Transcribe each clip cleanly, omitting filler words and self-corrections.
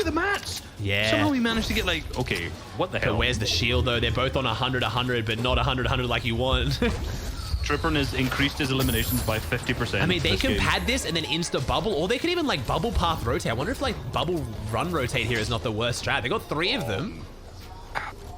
at the mats. Yeah. Somehow we managed to get like, okay, what the hell? But where's the shield though? They're both on 100-100, but not 100-100 like you want. Trippern has increased his eliminations by 50%. I mean, they can pad this and then insta bubble, or they could even like bubble path rotate. I wonder if like bubble run rotate here is not the worst strat. They got 3 of them.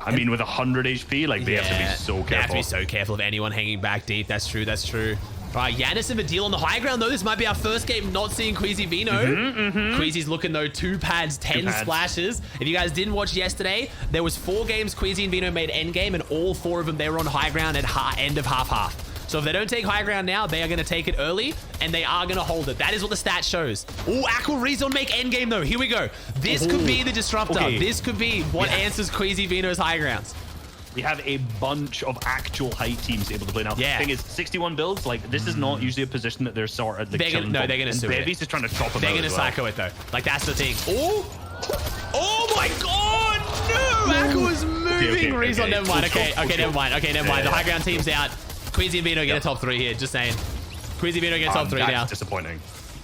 I mean, with 100 HP, like they have to be so careful. They have to be so careful of anyone hanging back deep. That's true. That's true. All right, Yanis and Vadil on the high ground, though. This might be our first game not seeing Quesy Veno. Quesy's looking, though, 2 pads, 10 splashes. If you guys didn't watch yesterday, there was 4 games Quesy and Veno made endgame, and all 4 of them, they were on high ground at end of half-half. So if they don't take high ground now, they are going to take it early, and they are going to hold it. That is what the stat shows. Oh, Aqua Rezon make endgame, though. Here we go. This could be the disruptor. Okay. This could be what answers Quesy Veno's high grounds. We have a bunch of actual height teams able to play now. Yeah. The thing is, 61 builds, like, this is not usually a position that they're sort of like They're gonna sue it. Bevy's just trying to chop him They're out going to as well. psycho it, though. Like, that's the thing. Oh my god, no! Aqua was moving. Rezon, never mind. Okay, never mind. The high ground team's out. Quesy and Veno get a top 3 here, just saying. Quesy Veno get top 3 now. That's disappointing.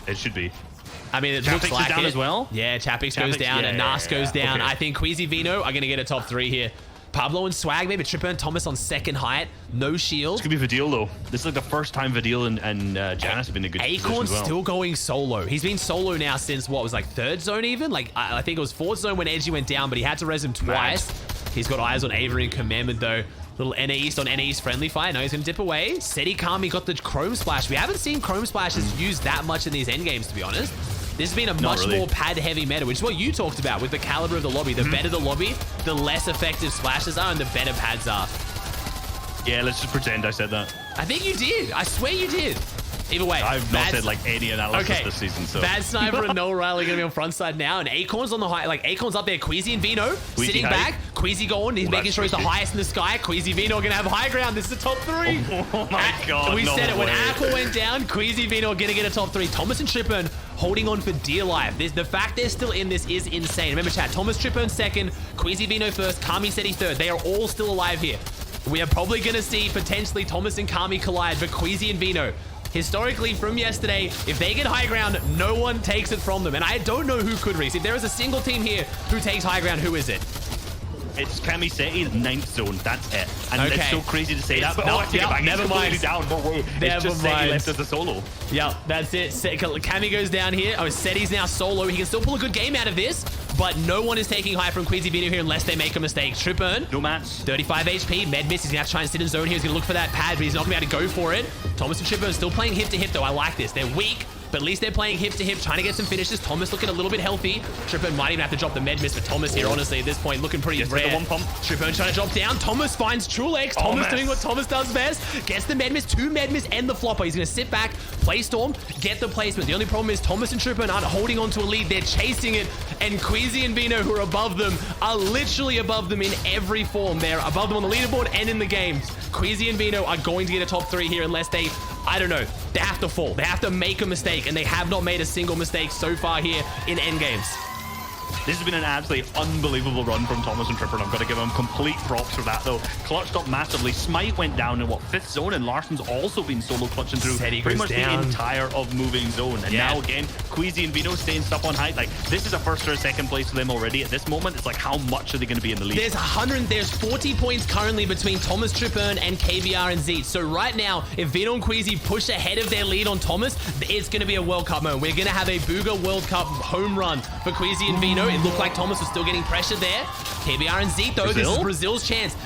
It should be. I mean, it Chapix looks like is down it. as well? Yeah, Chapix goes down and Nas goes down. Okay. I think Quesy Veno are going to get a top 3 here. Pablo and Swag, maybe Tripper and Thomas on second height. No shield. This could be Vadil, though. This is like the first time Vadil and Janice have been in a good position Acorn's as well. still going solo. He's been solo now since, what, was like 3rd zone even? Like, I think it was 4th zone when Edgy went down, but he had to res him twice. He's got eyes on Avery and Commandment, though. Little NA East on NA East friendly fire. Now he's going to dip away. Setty Kami got the Chrome Splash. We haven't seen Chrome Splashes used that much in these endgames, to be honest. This has been a much more pad-heavy meta, which is what you talked about with the caliber of the lobby. The better the lobby, the less effective splashes are and the better pads are. Yeah, let's just pretend I said that. I think you did. I swear you did. Either way, I've not said like any analysis this season. So Bad Sniper and Noah Riley going to be on front side now, and Acorn's on the high. Like Acorn's up there. Quesy and Veno sitting back. Quesy going. He's making sure he's the highest in the sky. Quesy Veno going to have high ground. This is the top 3. Oh my god! We said it when Aqua went down. Quesy Veno are going to get a top 3. Thomas and Trippern holding on for dear life. The fact they're still in this is insane. Remember, chat. Thomas Trippern second. Quesy Veno first. Kami Setty third. They are all still alive here. We are probably going to see potentially Thomas and Kami collide, but Quesy and Veno. Historically, from yesterday, if they get high ground, no one takes it from them. And I don't know who could, Reese. If there is a single team here who takes high ground, who is it? It's Kami Setty, 9th zone. That's it. And it's so crazy to say that, but I take it back. Never mind. Down. It's just Setty left as a solo. Yeah, that's it. Kami goes down here. Oh, Setty's now solo. He can still pull a good game out of this, but no one is taking high from Quesy Veno here unless they make a mistake. Trippern. No mats. 35 HP. Med miss. He's going to have to try and sit in zone here. He's going to look for that pad, but he's not going to be able to go for it. Thomas and Trippern still playing hip to hip, though. I like this. They're weak, but at least they're playing hip to hip, trying to get some finishes. Thomas looking a little bit healthy. Trippern might even have to drop the med miss for Thomas here, honestly, at this point, looking pretty rare. The one pump. Trippern trying to drop down. Thomas finds Trulex. Thomas doing what Thomas does best. Gets the med miss, 2 med miss, and the flopper. He's going to sit back, play Storm, get the placement. The only problem is Thomas and Trippern aren't holding on to a lead. They're chasing it, and Quesy and Veno, who are above them, are literally above them in every form. They're above them on the leaderboard and in the games. Quesy and Veno are going to get a top 3 here unless they, I don't know, they have to fall. They have to make a mistake, and they have not made a single mistake so far here in endgames. This has been an absolutely unbelievable run from Thomas and Trippern. I've got to give him complete props for that, though. Clutched up massively. Smite went down in, 5th zone, and Larson's also been solo clutching through pretty much the entire of moving zone. And now, again, Quesy and Veno staying stuck on height. Like, this is a 1st or a 2nd place for them already. At this moment, it's like, how much are they going to be in the lead? There's 40 points currently between Thomas Trippern and KBR and Zeet. So right now, if Veno and Quesy push ahead of their lead on Thomas, it's going to be a World Cup moment. We're going to have a Booga World Cup home run for Quesy and Veno. It looked like Thomas was still getting pressure there. KBR and Zeet, though, this is Brazil's chance.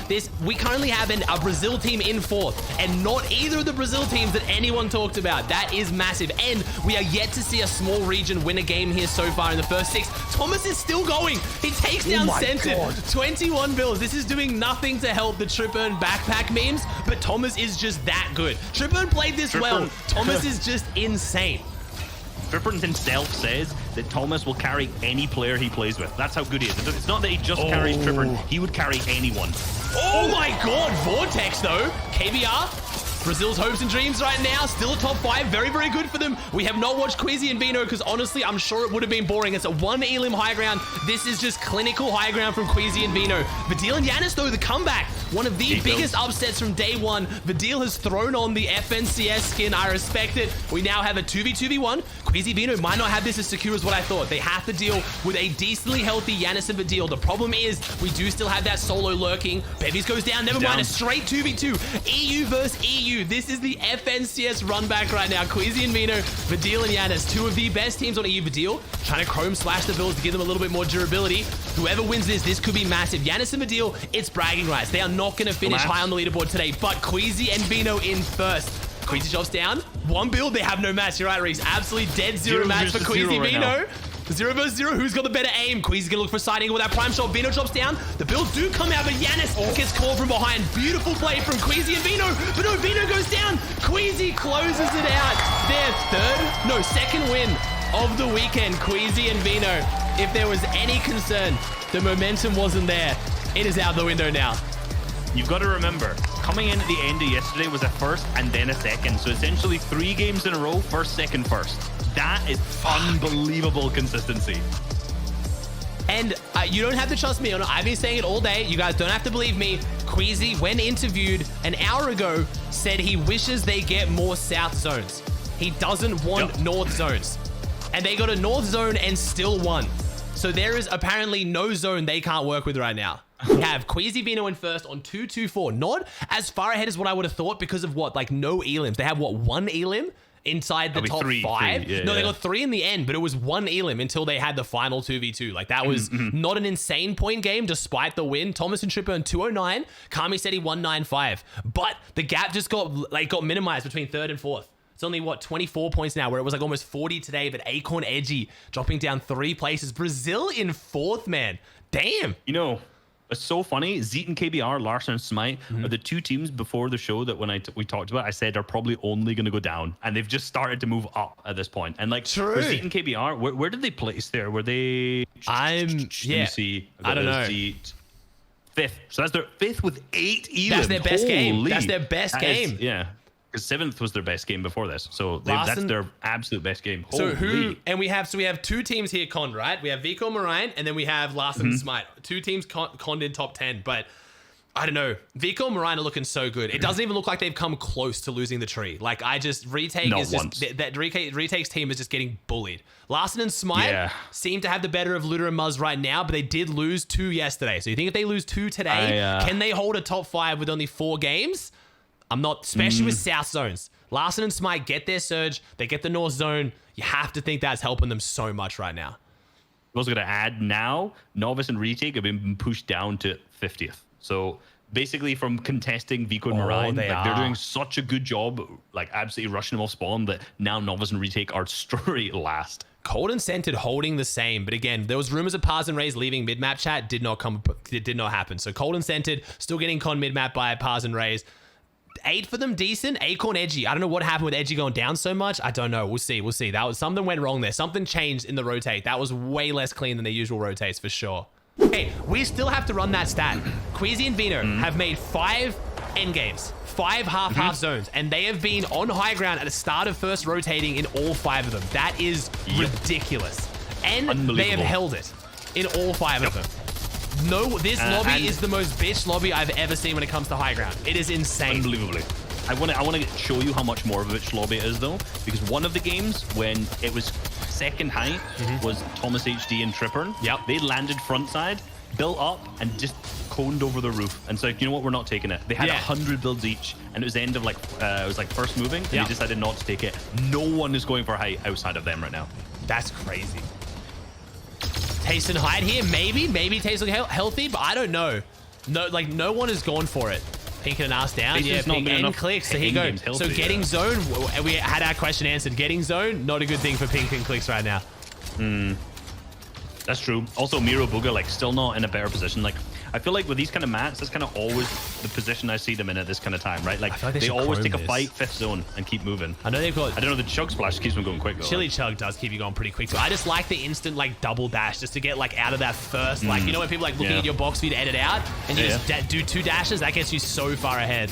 We currently have a Brazil team in 4th, and not either of the Brazil teams that anyone talked about. That is massive, and we are yet to see a small region win a game here so far in the first 6. Thomas is still going. He takes down Centered. 21 bills. This is doing nothing to help the Trippern backpack memes, but Thomas is just that good. Trippern played this well. Thomas is just insane. Trippern himself says that Thomas will carry any player he plays with. That's how good he is. It's not that he just carries Trippern. He would carry anyone. Oh my god, Vortex though. KBR Brazil's hopes and dreams right now, still a top 5. Very, very good for them. We have not watched Quesy and Veno because honestly, I'm sure it would have been boring. It's a 1 elim high ground. This is just clinical high ground from Quesy and Veno. Vidil and Yanis, though, the comeback. One of the biggest upsets from day one. Vidil has thrown on the FNCS skin. I respect it. We now have a 2v2v1. Quesy Veno might not have this as secure as what I thought. They have to deal with a decently healthy Yanis and Vidil. The problem is we do still have that solo lurking. Bevies goes down. Never mind. A straight 2v2. EU versus EU. This is the FNCS run back right now. Quesy and Veno, Vidil and Yanis, 2 of the best teams on EU. Vidil trying to chrome slash the builds to give them a little bit more durability. Whoever wins this could be massive. Yanis and Vidil, it's bragging rights. They are not going to finish high on the leaderboard today, but Quesy and Veno in first. Quesy drops down. 1 build, they have no match. You're right, Reese. Absolutely dead zero match for Quesy Veno. 0 versus 0. Who's got the better aim? Quesy's gonna look for a side angle with that prime shot. Veno drops down. The builds do come out, but Yanis gets caught from behind. Beautiful play from Quesy and Veno. But no, Veno goes down. Quesy closes it out. Their second win of the weekend. Quesy and Veno. If there was any concern, the momentum wasn't there. It is out the window now. You've got to remember, coming in at the end of yesterday was a first and then a second. So essentially 3 games in a row, first, second, first. That is unbelievable consistency. And you don't have to trust me. I've been saying it all day. You guys don't have to believe me. Quesy, when interviewed an hour ago, said he wishes they get more south zones. He doesn't want north zones. And they got a north zone and still won. So there is apparently no zone they can't work with right now. We have Quesy Veno in first on 2-2-4. Not as far ahead as what I would have thought because of what? Like no elims. They have what? 1 elim inside the top 5? They got 3 in the end, but it was 1 elim until they had the final 2v2. Like that was not an insane point game despite the win. Thomas and Trip earned 209. Kami Setty 195. But the gap just got minimized between 3rd and 4th. It's only, 24 points now, where it was like almost 40 today, but Acorn Edgy dropping down 3 places. Brazil in 4th, man. Damn. You know, it's so funny. Zeet and KBR, Larson and Smite are the 2 teams before the show that when we talked about, I said are probably only going to go down. And they've just started to move up at this point. And like, for Zeet and KBR, where did they place there? Were they... Let me see. I don't know. Zeet. 5th. So that's their 5th with 8 elims. That's their best game. That's their best game. Yeah. Because 7th was their best game before this, so that's their absolute best game. So we have 2 teams here conned, right? We have Vico Marine, and then we have Larson and Smite. 2 teams conned in top 10, but I don't know. Vico Marine are looking so good. It doesn't even look like they've come close to losing the tree. Like Retake's team is just getting bullied. Larson and Smite seem to have the better of Luda and Muzz right now, but they did lose 2 yesterday. So you think if they lose 2 today, can they hold a top 5 with only 4 games? I'm not, especially with south zones. Larson and Smite get their surge. They get the north zone. You have to think that's helping them so much right now. I was going to add now, Novice and Retake have been pushed down to 50th. So basically from contesting Vico and Marine, they're doing such a good job, like absolutely rushing them off spawn, that now Novice and Retake are straight last. Cold and Scented holding the same, but again, there was rumors of Pars and Rays leaving mid-map chat. Did not happen. So Cold and Scented still getting con mid-map by Pars and Rays. 8 for them, decent. Acorn Edgy. I don't know what happened with Edgy going down so much. I don't know. We'll see. That was something went wrong there. Something changed in the rotate. That was way less clean than their usual rotates for sure. Okay, we still have to run that stat. Quesy and Veno have made 5 endgames, 5 half zones, and they have been on high ground at the start of first rotating in all 5 of them. That is ridiculous. And they have held it in all 5 of them. No, this lobby is the most bitch lobby I've ever seen when it comes to high ground. It is insane. Unbelievably. I want to show you how much more of a bitch lobby it is, though, because one of the games when it was second high was Thomas HD and Trippern. They landed front side, built up, and just coned over the roof. And so, you know what? We're not taking it. They had 100 builds each, and it was the end of it was like first moving, and they decided not to take it. No one is going for high outside of them right now. That's crazy. Taste and hide here, maybe Taste look healthy, but I don't know. No one has gone for it. Pink and ass down, Pink and Clix. So here you go. So getting zone, we had our question answered. Getting zone, not a good thing for Pink and Clix right now. That's true. Also, Miro Booga, still not in a better position. I feel like with these kind of mats, that's kind of always the position I see them in at this kind of time, right? Like they always take a fight, 5th zone, and keep moving. I know they've got... I don't know, the Chug Splash keeps them going quick, though. Chili Chug does keep you going pretty quick. So I just like the instant, double dash, just to get, out of that first, you know when people, looking at your box for you to edit out, and you just do 2 dashes? That gets you so far ahead.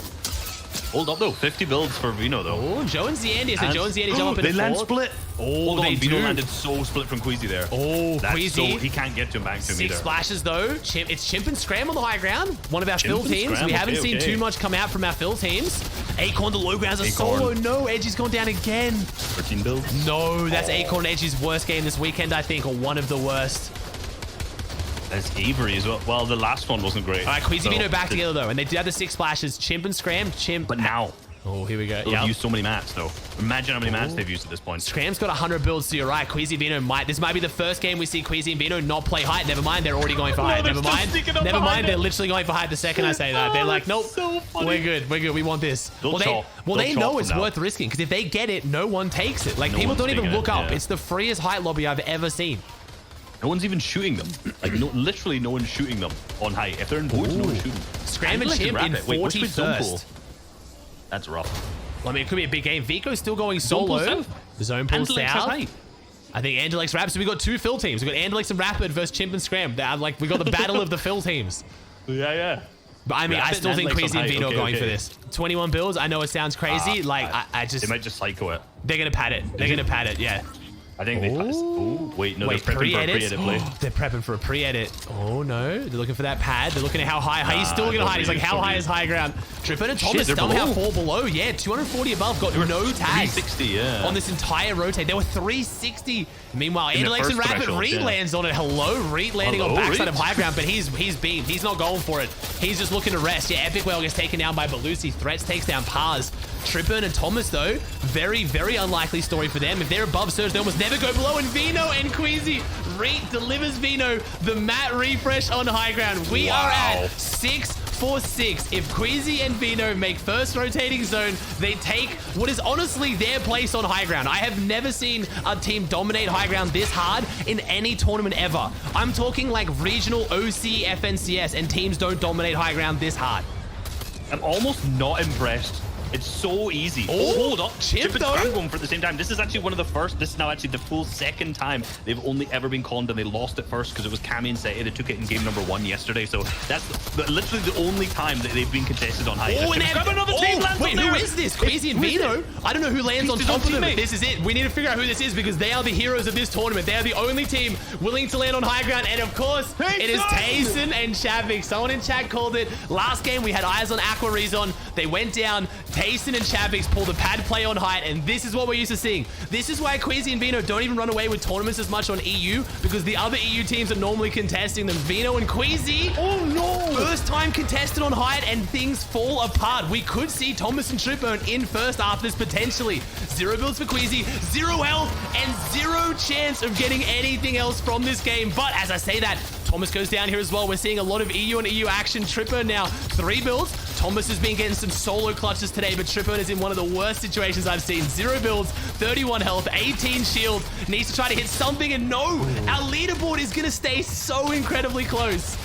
Hold up, though. 50 builds for Veno, though. Oh, Joe and Zandy. So Joe and Zandy jump up in They land split. Oh, Hold on, they Veno do. landed so split from Quesy there. Oh, Quesy. So he can't get to him back to him either. 6 splashes, though. It's Chimp and Scram on the high ground. One of our fill teams. We haven't seen too much come out from our fill teams. Acorn, the low grounds are solo. No, Edgy's gone down again. 13 builds. No, that's Acorn and Edgy's worst game this weekend, I think, or one of the worst. There's Avery as well. Well, the last one wasn't great. All right, Quesy Veno back together, though. And they did have the 6 splashes. Chimp and Scram. Chimp. But now. Oh, here we go. They've used so many mats, though. Imagine how many mats they've used at this point. Scram's got 100 builds, so you're right. Quesy Veno might. This might be the first game we see Quesy and Veno not play height. Never mind, they're already going for height. Never mind, they're literally going for height the second I say that. They're like, nope, we're good. We want this. They know it's worth risking, because if they get it, no one takes it. Like, people don't even look up. It's the freest height lobby I've ever seen. No one's even shooting them. Like, literally no one's shooting them on height. If they're in boards, no one's shooting. Scram and Chimp in 41st. That's rough. Well, I mean, it could be a big game. Vico's still going solo. Zone pull south. I think Angelix Rapid. So we've got 2 fill teams. We've got Angelix and Rapid versus Chimp and Scram. Like, we got the battle of the fill teams. Yeah. But I mean, I still think Quesy and Veno going for this. 21 builds. I know it sounds crazy. I just... They might just psycho it. They're going to pad it. They're going to pad it, yeah. I think they passed. Oh, wait, no, they're prepping for a pre-edit play. They're prepping for a pre-edit. Oh, no. They're looking for that pad. They're looking at how high. He's still looking at height. He's like, how high is high ground? Tripper and Thomas somehow fall below. Yeah, 240 above. Got no tags 360, yeah. on this entire rotate. They were 360. Meanwhile, Angelix and Rapid, Reed lands on it. Hello, Reed landing on backside of high ground, but he's beamed. He's not going for it. He's just looking to rest. Yeah, Epic Whale gets taken down by Belusi. Threats takes down Pars. Tripper and Thomas, though, very, very unlikely story for them. If they're above Surge, they almost never go below. And Veno and Quesy, Reed delivers Veno the mat refresh on high ground. We are at 6-for-6. If Quesy and Veno make first rotating zone, they take what is honestly their place on high ground. I have never seen a team dominate high ground this hard in any tournament ever. I'm talking like regional OC, FNCS, and teams don't dominate high ground this hard. I'm almost not impressed. It's so easy. Oh, hold up. Chimp and Scram going for the same time. This is actually one of the first. This is now actually the full second time they've only ever been conned, and they lost it first because it was Kami and Setty. They took it in game number 1 yesterday. So that's literally the only time that they've been contested on height. Oh, and another team lands wait, who is this? Quesy and Veno? I don't know who lands on top of them, but this is it. We need to figure out who this is because they are the heroes of this tournament. They are the only team willing to land on high ground. And of course, it is Tayson and Chavik. Someone in chat called it. Last game, we had eyes on Aqua Rezon. They went down. Tayson and Chavik pull the pad play on height, and this is what we're used to seeing. This is why Quesy and Veno don't even run away with tournaments as much on EU, because the other EU teams are normally contesting them. Veno and Quesy, oh no! First time contested on height, and things fall apart. We could see Thomas and Tripburn in first after this, potentially. 0 builds for Quesy, 0 health, and 0 chance of getting anything else from this game. But as I say that, Thomas goes down here as well. We're seeing a lot of EU and EU action. Tripper now 3 builds. Thomas has been getting some solo clutches today, but Tripper is in one of the worst situations I've seen. 0 builds, 31 health, 18 shield. Needs to try to hit something, and no! Our leaderboard is going to stay so incredibly close.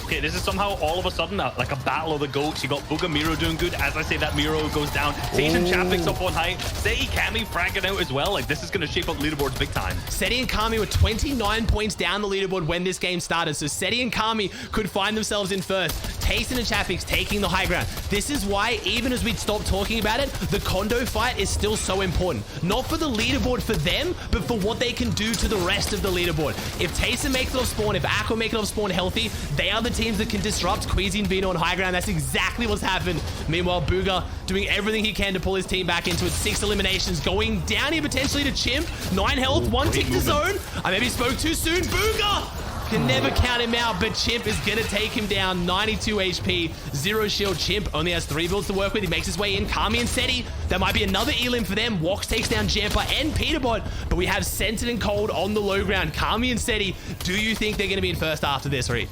Okay, this is somehow all of a sudden like a battle of the goats. You got Booga Miro doing good. As I say, that Miro goes down. Tayson Chavik up on height. Setty, Kami fragging out as well. Like, this is going to shape up leaderboards big time. Setty and Kami were 29 points down the leaderboard when this game started. So Setty and Kami could find themselves in first. Tayson and Chavik's taking the high ground. This is why, even as we stop talking about it, the Kondo fight is still so important. Not for the leaderboard for them, but for what they can do to the rest of the leaderboard. If Tayson makes it off spawn, if Aqua make it off spawn healthy, they are the teams that can disrupt Quesy and Veno on high ground. That's exactly what's happened. Meanwhile, Booga doing everything he can to pull his team back into it. 6 eliminations, going down here potentially to Chimp. 9 health, 1 tick to zone. I maybe spoke too soon. Booga can never count him out, but Chimp is going to take him down. 92 HP, 0 shield. Chimp only has 3 builds to work with. He makes his way in. Kami and Setty, that might be another elim for them. Walks takes down Jamper and Peterbot, but we have Scented and Cold on the low ground. Kami and Setty, do you think they're going to be in first after this, Reed?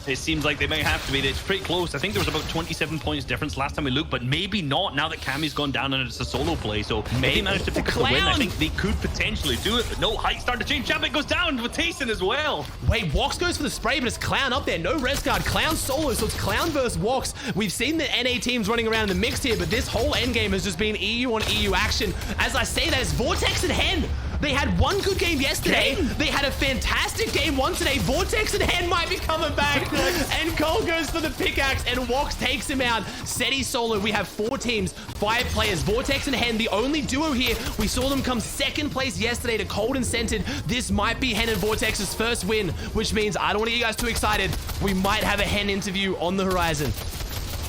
It seems like they might have to be. It's pretty close. I think there was about 27 points difference last time we looked, but maybe not now that Kami's gone down and it's a solo play. So maybe they managed to pick up the win. I think they could potentially do it, but no, height starting to change. Chavik goes down with Tayson as well. Wait, Wox goes for the spray, but it's Clown up there. No res guard. Clown solo, so it's Clown versus Wox. We've seen the NA teams running around in the mix here, but this whole endgame has just been EU on EU action. As I say that, it's Vortex and Hen. They had one good game yesterday. They had a fantastic game one today. Vortex and Hen might be coming back. And Cole goes for the pickaxe and Wox takes him out. Setty solo. We have 4 teams, 5 players. Vortex and Hen, the only duo here. We saw them come second place yesterday to Cold and Scented. This might be Hen and Vortex's first win, which means I don't want to get you guys too excited. We might have a Hen interview on the horizon.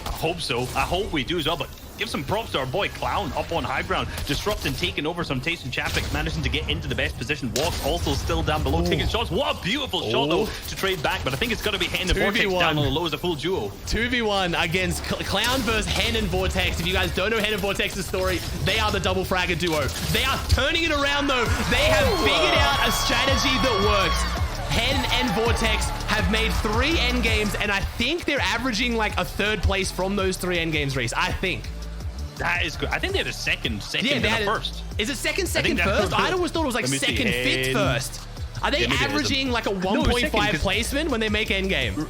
I hope so. I hope we do as well, but give some props to our boy Clown up on high ground, disrupting, taking over some Taste and Chappic, managing to get into the best position. Wox also still down below, taking shots. What a beautiful shot, though, to trade back, but I think it's got to be Hen and Vortex down on the low as a full duo. 2v1 against Clown versus Hen and Vortex. If you guys don't know Hen and Vortex's story, they are the double fragger duo. They are turning it around, though. They have figured out a strategy that works. Hen and Vortex have made 3 endgames, and I think they're averaging like a 3rd place from those 3 endgames, Reese. I think. That is good. I think they're the second and the first. Is it second, first? I always thought it was like second, 5th, first. Are they averaging like a 1.5 placement when they make endgame?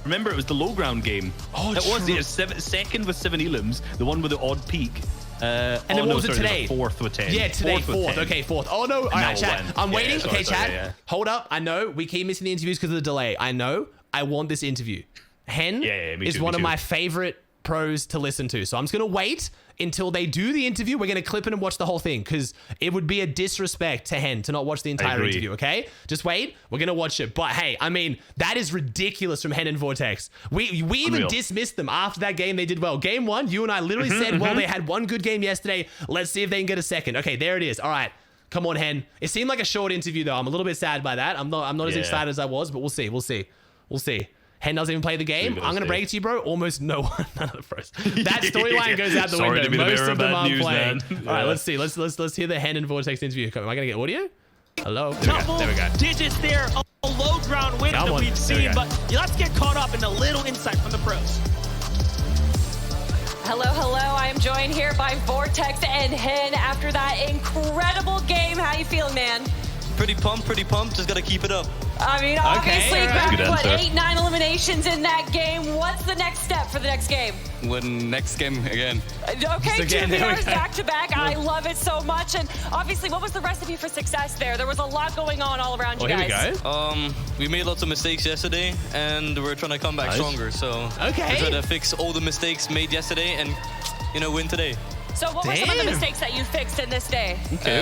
Remember, it was the low ground game. Oh, it was the second with 7 elims, the one with the odd peak. And then what was it today? 4th with 10. Yeah, today 4th. Okay, 4th. Oh no! All right, chat. I'm waiting. Sorry, okay, chat. Hold up. I know we keep missing the interviews because of the delay. I know. I want this interview. Hen is one of my favorite pros to listen to. So I'm just gonna wait until they do the interview. We're gonna clip it and watch the whole thing because it would be a disrespect to Hen to not watch the entire interview. Okay, just wait. We're gonna watch it. But hey, I mean that is ridiculous from Hen and Vortex. We even dismissed them after that game. They did well. Game 1, you and I literally said, well, they had one good game yesterday. Let's see if they can get a second. Okay, there it is. All right. Come on, Hen. It seemed like a short interview though. I'm a little bit sad by that. I'm not as excited as I was, but we'll see. Hen doesn't even play the game. I'm gonna break it to you, bro. Almost no one, none of the pros. That storyline goes out the window. Most of them aren't playing. All right, let's see. Let's hear the Hen and Vortex interview. Am I gonna get audio? Hello. There we go. Digits there, a low ground win that we've seen, but let's get caught up in a little insight from the pros. Hello. I am joined here by Vortex and Hen after that incredible game. How you feeling, man? Pretty pumped. Just gotta keep it up. I mean, obviously, what, 8-9 eliminations in that game. What's the next step for the next game? Win next game again. Okay, 2 PRs back-to-back. I love it so much. And obviously, what was the recipe for success there? There was a lot going on all around you guys. Here we go. We made lots of mistakes yesterday, and we're trying to come back stronger. So we're trying to fix all the mistakes made yesterday and, win today. So what were some of the mistakes that you fixed in this day?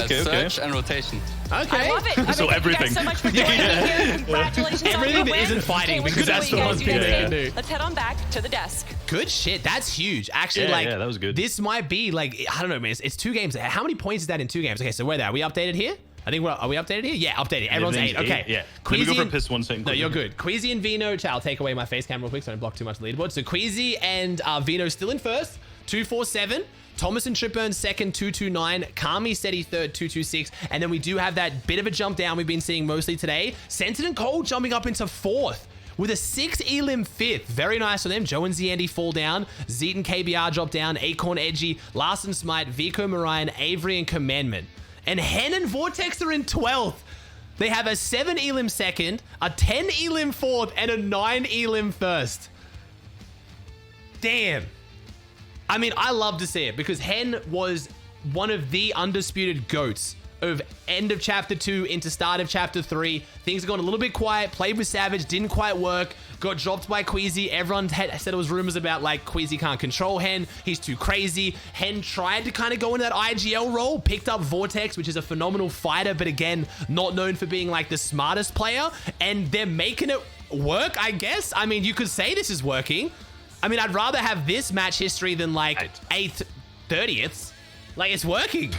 Search and rotation. I love it. So everything. Thank you guys so much for joining me here. Congratulations everything on the that win. isn't fighting, because that's the one thing they can do. Let's head on back to the desk. Good shit. That's huge. Actually, yeah, that was good. This might be like, I don't know, man. It's 2 games. How many points is that in 2 games? Okay, so where are we updated here? I think are we updated here? Yeah, updated. Everyone's 8. Okay. Yeah. Quesy, Let me go for piss 1 second. No, you're good. Quesy and Veno. I'll take away my face cam real quick so I don't block too much of the leaderboard. So Quesy and Veno still in first, 247. Thomas and Tripburn second, 229. Kami, Setty third, 226. And then we do have that bit of a jump down we've been seeing mostly today. Scented and Cole jumping up into 4th with a 6 elim 5th. Very nice for them. Joe and Zandy fall down. Zeet and KBR drop down. Acorn, Edgy, Larson, Smite, Vico, Marion, Avery, and Commandment. And Hen and Vortex are in 12th. They have a 7 elim 2nd, a 10 elim 4th, and a 9 elim 1st. Damn. I mean, I love to see it because Hen was one of the undisputed GOATs of end of chapter 2 into start of chapter 3. Things have gone a little bit quiet. Played with Savage, didn't quite work. Got dropped by Quesy. Everyone said it was rumors about like Quesy can't control Hen. He's too crazy. Hen tried to kind of go into that IGL role. Picked up Vortex, which is a phenomenal fighter, but again, not known for being like the smartest player. And they're making it work, I guess. I mean, you could say this is working. I mean, I'd rather have this match history than like 8th, 30th. Like, it's working.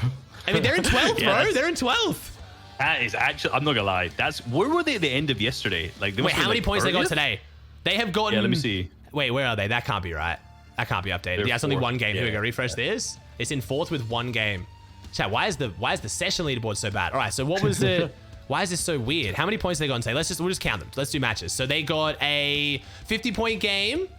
I mean, they're in 12th, bro. They're in 12th. That is actually, I'm not gonna lie. Where were they at the end of yesterday? Like, wait, how many points they got today? They have gotten. Yeah, let me see. Wait, where are they? That can't be right. That can't be updated. Yeah, it's only 1 game. Here we go. Refresh this. It's in 4th with 1 game. Chat, why is the session leaderboard so bad? All right, so what was the? Why is this so weird? How many points they got today? We'll just count them. Let's do matches. So they got a 50-point game.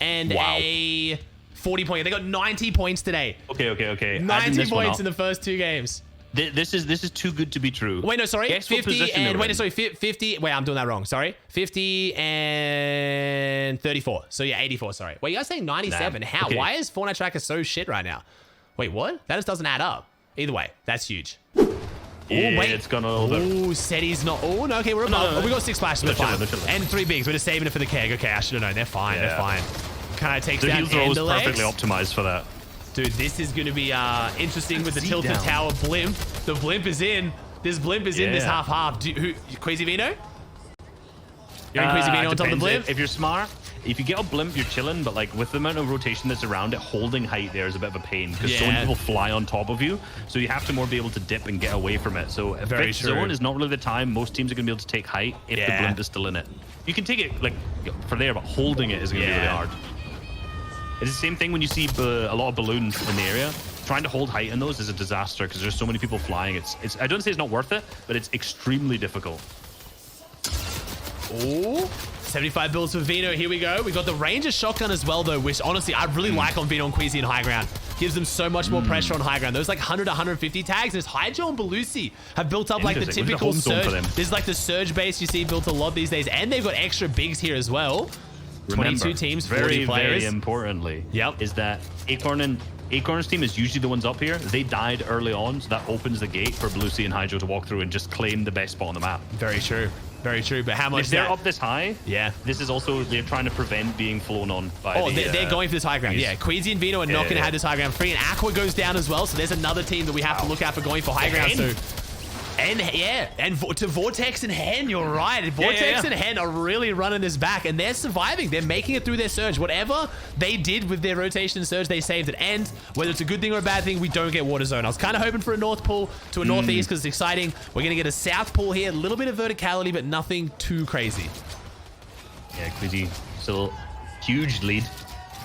And a 40-point. They got 90 points today. Okay. 90 points in the first 2 games. This is too good to be true. Wait, no, sorry. 50 and wait, no, sorry. 50. Wait, I'm doing that wrong. Sorry. 50 and 34. So yeah, 84. Sorry. Wait, you guys saying 97? How? Okay. Why is FORTNITE tracker so shit right now? Wait, what? That just doesn't add up. Either way, that's huge. Yeah, wait. it's gone a little bit. Oh, Setty's not. Oh, no. Okay, we're above. Oh, we got 6 splashes. We're fine. And 3 bigs. We're just saving it for the keg. Okay, I should have known. They're fine. They're fine. Kind of takes the down heal throw is Enderlegs. perfectly optimized for that. Dude, this is going to be interesting with the tilted tower blimp. The blimp is in. This blimp is in this half-half. Quesy Veno? You're in Quesy Veno on top of the blimp? If you're smart, if you get a blimp, you're chilling, but like with the amount of rotation that's around it, holding height there is a bit of a pain because so many people fly on top of you, so you have to more be able to dip and get away from it. So fifth zone is not really the time most teams are going to be able to take height if the blimp is still in it. You can take it like for there, but holding it is going to be really hard. It's the same thing when you see a lot of balloons in the area. Trying to hold height in those is a disaster because there's so many people flying. It's I don't say it's not worth it, but it's extremely difficult. Oh, 75 builds for Veno. Here we go. We got the Ranger shotgun as well, though, which honestly I really like on Veno and Quesy in high ground. Gives them so much more pressure on high ground. Those like 100 to 150 tags. There's Hydro and Belusi have built up like the typical surge. This is like the surge base you see built a lot these days, and they've got extra bigs here as well. Remember, 22 teams, 40 players. Very importantly, is that Acorn's team is usually the ones up here. They died early on, so that opens the gate for Belusi and Hydro to walk through and just claim the best spot on the map. Very true. Very true, but how much? If they're up this high, this is also they're trying to prevent being flown on by. They're going for this high ground. Yeah, Quesy and Veno are not going to have this high ground free, and Aqua goes down as well. So there's another team that we have to look out for going for high ground. So. And to Vortex and Hen, you're right. Vortex and Hen are really running this back, and they're surviving. They're making it through their surge. Whatever they did with their rotation surge, they saved it. And whether it's a good thing or a bad thing, we don't get water zone. I was kind of hoping for a north pull to a northeast because it's exciting. We're going to get a south pull here. A little bit of verticality, but nothing too crazy. Yeah, Quesy still huge lead.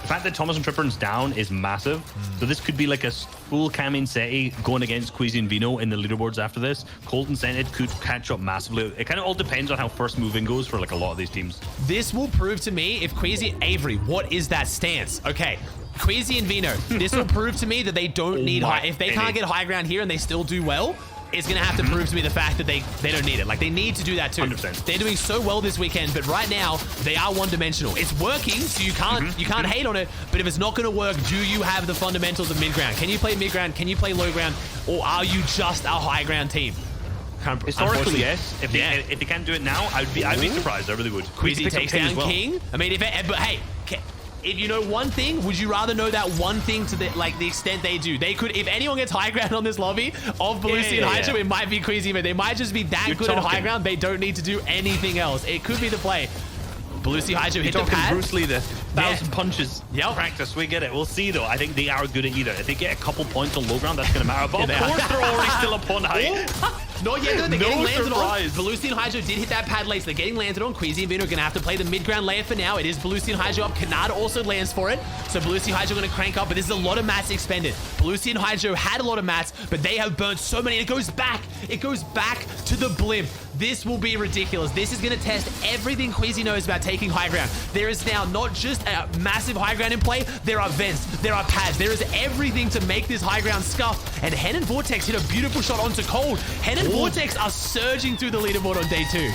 The fact that Thomas and Trippern's down is massive. So this could be like a full Kami and Setty going against Quesy and Veno in the leaderboards after this. Colt and Setty could catch up massively. It kind of all depends on how first moving goes for like a lot of these teams. This will prove to me if Quesy Avery, what is that stance? Okay. Quesy and Veno, this will prove to me that they don't need high. If they can't get high ground here and they still do well, it's going to have to prove to me the fact that they don't need it. Like, they need to do that too. 100%. They're doing so well this weekend, but right now, they are one-dimensional. It's working, so you can't hate on it, but if it's not going to work, do you have the fundamentals of mid-ground? Can you play mid-ground? Can you play low ground? Or are you just a high-ground team? Historically, yes. If they can't do it now, I'd be surprised. I really would. Quesy takes down King. I mean, but hey... If you know one thing, would you rather know that one thing to the extent they do? They could, if anyone gets high ground on this lobby of Belusi and Hydro, it might be Quesy, but they might just be that good at high ground. They don't need to do anything else. It could be the play. Belusi, Hydro hit the pad. Bruce Lee, the 1,000 punches. Practice. We get it. We'll see though. I think they are good at either. If they get a couple points on low ground, that's going to matter. But of course, they're already still up on height. Not yet, though. They're getting landed on. Belusi and Hydro did hit that pad late, so they're getting landed on. Quesy and Veno are going to have to play the mid-ground layer for now. It is Belusi and Hydro up. Kanada also lands for it. So Belusi and Hydro are going to crank up, but this is a lot of mats expended. Belusi and Hydro had a lot of mats, but they have burnt so many. It goes back. It goes back to the blimp. This will be ridiculous. This is going to test everything Quesy knows about taking high ground. There is now not just a massive high ground in play. There are vents. There are pads. There is everything to make this high ground scuff. And Hen and Vortex hit a beautiful shot onto Cold. Hen and Vortex are surging through the leaderboard on day 2.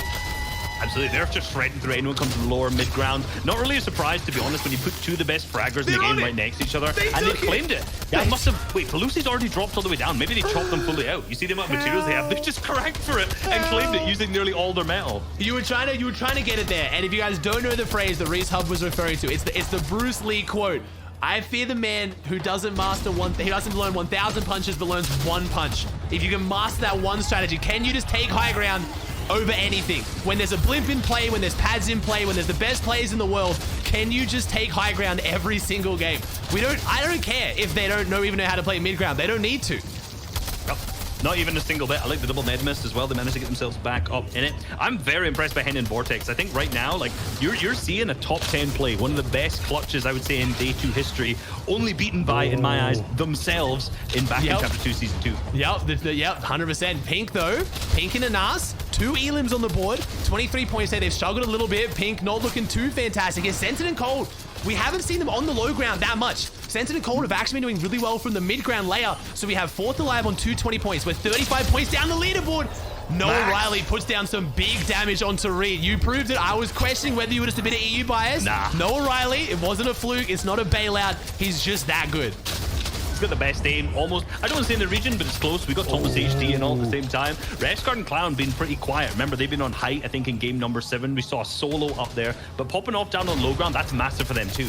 Absolutely, they're just shredding through anyone comes from lower mid-ground. Not really a surprise, to be honest, when you put two of the best fraggers in the game right next to each other, and they claimed it. That must have... Wait, Belusi's already dropped all the way down. Maybe they chopped them fully out. You see the amount of materials they have. They just cracked for it and claimed it using nearly all their metal. You were trying to get it there, and if you guys don't know the phrase that Reisshub was referring to, it's the Bruce Lee quote. I fear the man who doesn't master one thing. He doesn't learn 1,000 punches, but learns one punch. If you can master that one strategy, can you just take high ground over anything? When there's a blimp in play, when there's pads in play, when there's the best players in the world, can you just take high ground every single game? I don't care if they don't even know how to play mid ground. They don't need to. Not even a single bit. I like the double Ned miss as well. They managed to get themselves back up in it. I'm very impressed by Hen and Vortex. I think right now, like, you're seeing a top 10 play. One of the best clutches, I would say, in day 2 history. Only beaten by, in my eyes, themselves in back in Chapter 2, Season 2. Yep, 100%. Pink, though. Pink and Anas. 2 elims on the board. 23 points there. They've struggled a little bit. Pink not looking too fantastic. It's Sentinel and Cold. We haven't seen them on the low ground that much. Sentinel and Cold have actually been doing really well from the mid-ground layer. So we have 4th alive on 220 points. We're 35 points down the leaderboard. Noah Riley puts down some big damage onto Reed. You proved it. I was questioning whether you would have submitted EU bias. Nah. Noah Riley, it wasn't a fluke. It's not a bailout. He's just that good. got the best aim, almost. I don't want to say in the region, but it's close. We got Thomas HD and all at the same time. Reisshub and Clown being pretty quiet. Remember, they've been on height, I think, in game number 7. We saw a solo up there, but popping off down on low ground, that's massive for them too.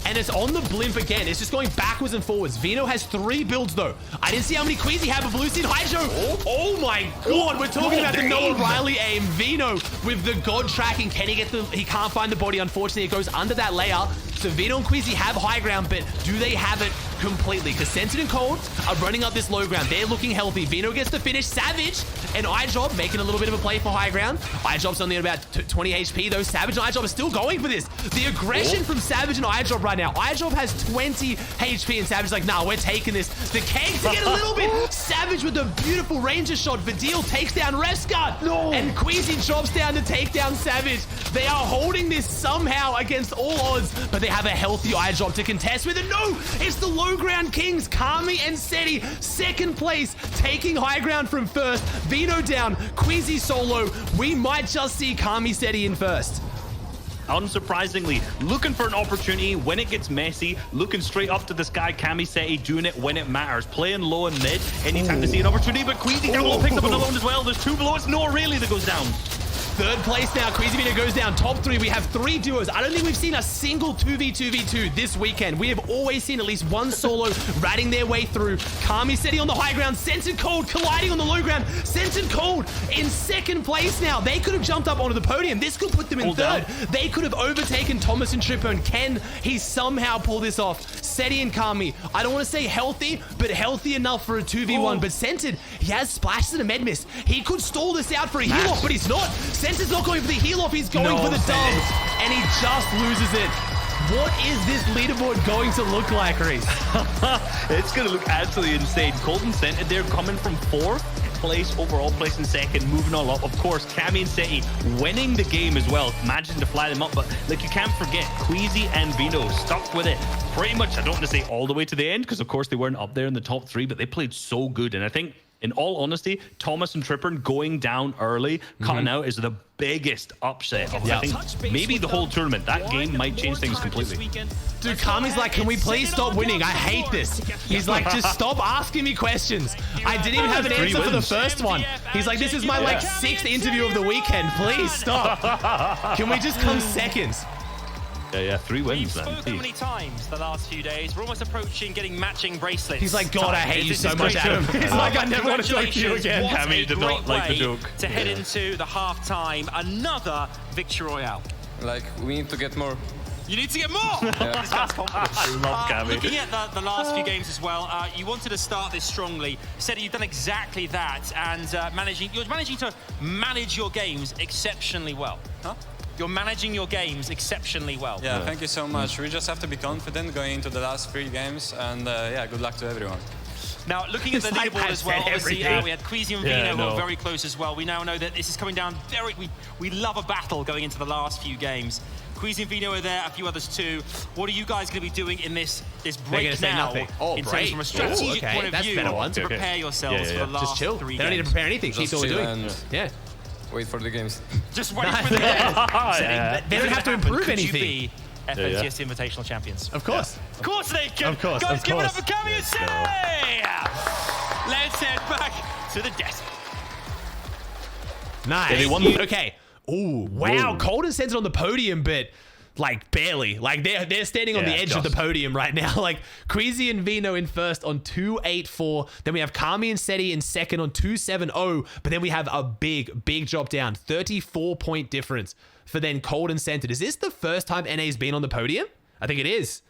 And it's on the blimp again. It's just going backwards and forwards. Veno has 3 builds, though. I didn't see how many Quesy have, but Blue Seed Hydro. Oh my God. We're talking about the Noah Riley aim. Veno with the God tracking. Can he get the... He can't find the body. Unfortunately, it goes under that layer. So Veno and Quesy have high ground, but do they have it completely? Because Scented and Cold are running up this low ground. They're looking healthy. Veno gets the finish. Savage and iDrop making a little bit of a play for high ground. iDrop's only at about 20 HP, though. Savage and iDrop are still going for this. The aggression from Savage and iDrop right now. iDrop has 20 HP, and Savage is like, nah, we're taking this. The keg to get a little bit. Savage with a beautiful Ranger shot. Vidil takes down Rescard. No. And Quesy drops down to take down Savage. They are holding this somehow against all odds, but they have a healthy iDrop to contest with it. No, it's the low ground kings, Kami and Setty, second place, taking high ground from first. Veno down, Quesy solo. We might just see Kami Setty in first. Unsurprisingly, looking for an opportunity when it gets messy, looking straight up to the sky. Kami Setty doing it when it matters, playing low and mid. Anytime to see an opportunity, but Quesy down low picks up another one as well. There's 2 below. It's Noah Riley that goes down. Third place now. Quesy Veno goes down. Top 3. We have 3 duos. I don't think we've seen a single 2v2v2 this weekend. We have always seen at least one solo ratting their way through. Kami Setty on the high ground. Scented Cold colliding on the low ground. Scented Cold in second place now. They could have jumped up onto the podium. This could put them in third. They could have overtaken Thomas and Tripper. And can he somehow pull this off? Setty and Kami. I don't want to say healthy, but healthy enough for a 2v1. But Scented, he has splashes and a med miss. He could stall this out for a heal off, but he's not. Scenter's not going for the heal off, he's going for the dub, and he just loses it. What is this leaderboard going to look like, Reese? It's going to look absolutely insane. Cold and Scented, they're coming from 4th place overall, place in second, moving all up. Of course, Kami and Setty winning the game as well, managing to fly them up. But like, you can't forget, Quesy and Veno stuck with it pretty much, I don't want to say all the way to the end, because of course they weren't up there in the top 3, but they played so good. And I think, in all honesty, Thomas and Tripper going down early, cutting out, is the biggest upset of, I think, maybe the whole tournament. That game might change things completely. Dude, Kami's like, can we please stop winning? I hate this. He's like, just stop asking me questions. I didn't even have an answer for the first one. He's like, this is my like 6th interview of the weekend. Please stop. Can we just come seconds? Yeah, 3 wins. We've spoken many times the last few days. We're almost approaching getting matching bracelets. He's like, God, I hate you so much, Adam. He's like, I never want to talk to you again. Kami did not like the joke. To head into the halftime, another victory royale. Like, we need to get more. You need to get more! I love Kami. Looking at the last few games as well, you wanted to start this strongly. Said you've done exactly that, and you're managing to manage your games exceptionally well. Huh? You're managing your games exceptionally well. Yeah, thank you so much. We just have to be confident going into the last 3 games, and yeah, good luck to everyone. Now, looking at the leaderboard as well, obviously we had Quesy and Veno who are very close as well. We now know that this is coming down very... We love a battle going into the last few games. Quesy and Veno are there, a few others too. What are you guys going to be doing in this break now? In terms from a strategic point of view, to prepare yourselves for the last 3 games. They don't need to prepare anything. Keep all we're doing. Yeah. Wait for the games. Just wait for the games. They don't have to improve anything. FNTS Invitational champions. Of course. Of course they can. Of course. Guys, give it up for Kami and Setty. Let's head back to the desert. Nice. Okay. Ooh, wow. Cold and Scented on the podium, but like barely. Like they're standing on the edge of the podium right now. Like Quesy and Veno in first on 284. Then we have Kami and Setty in second on 270. But then we have a big drop down. 34-point difference for then Cold and Scented. Is this the first time NA's been on the podium? I think it is.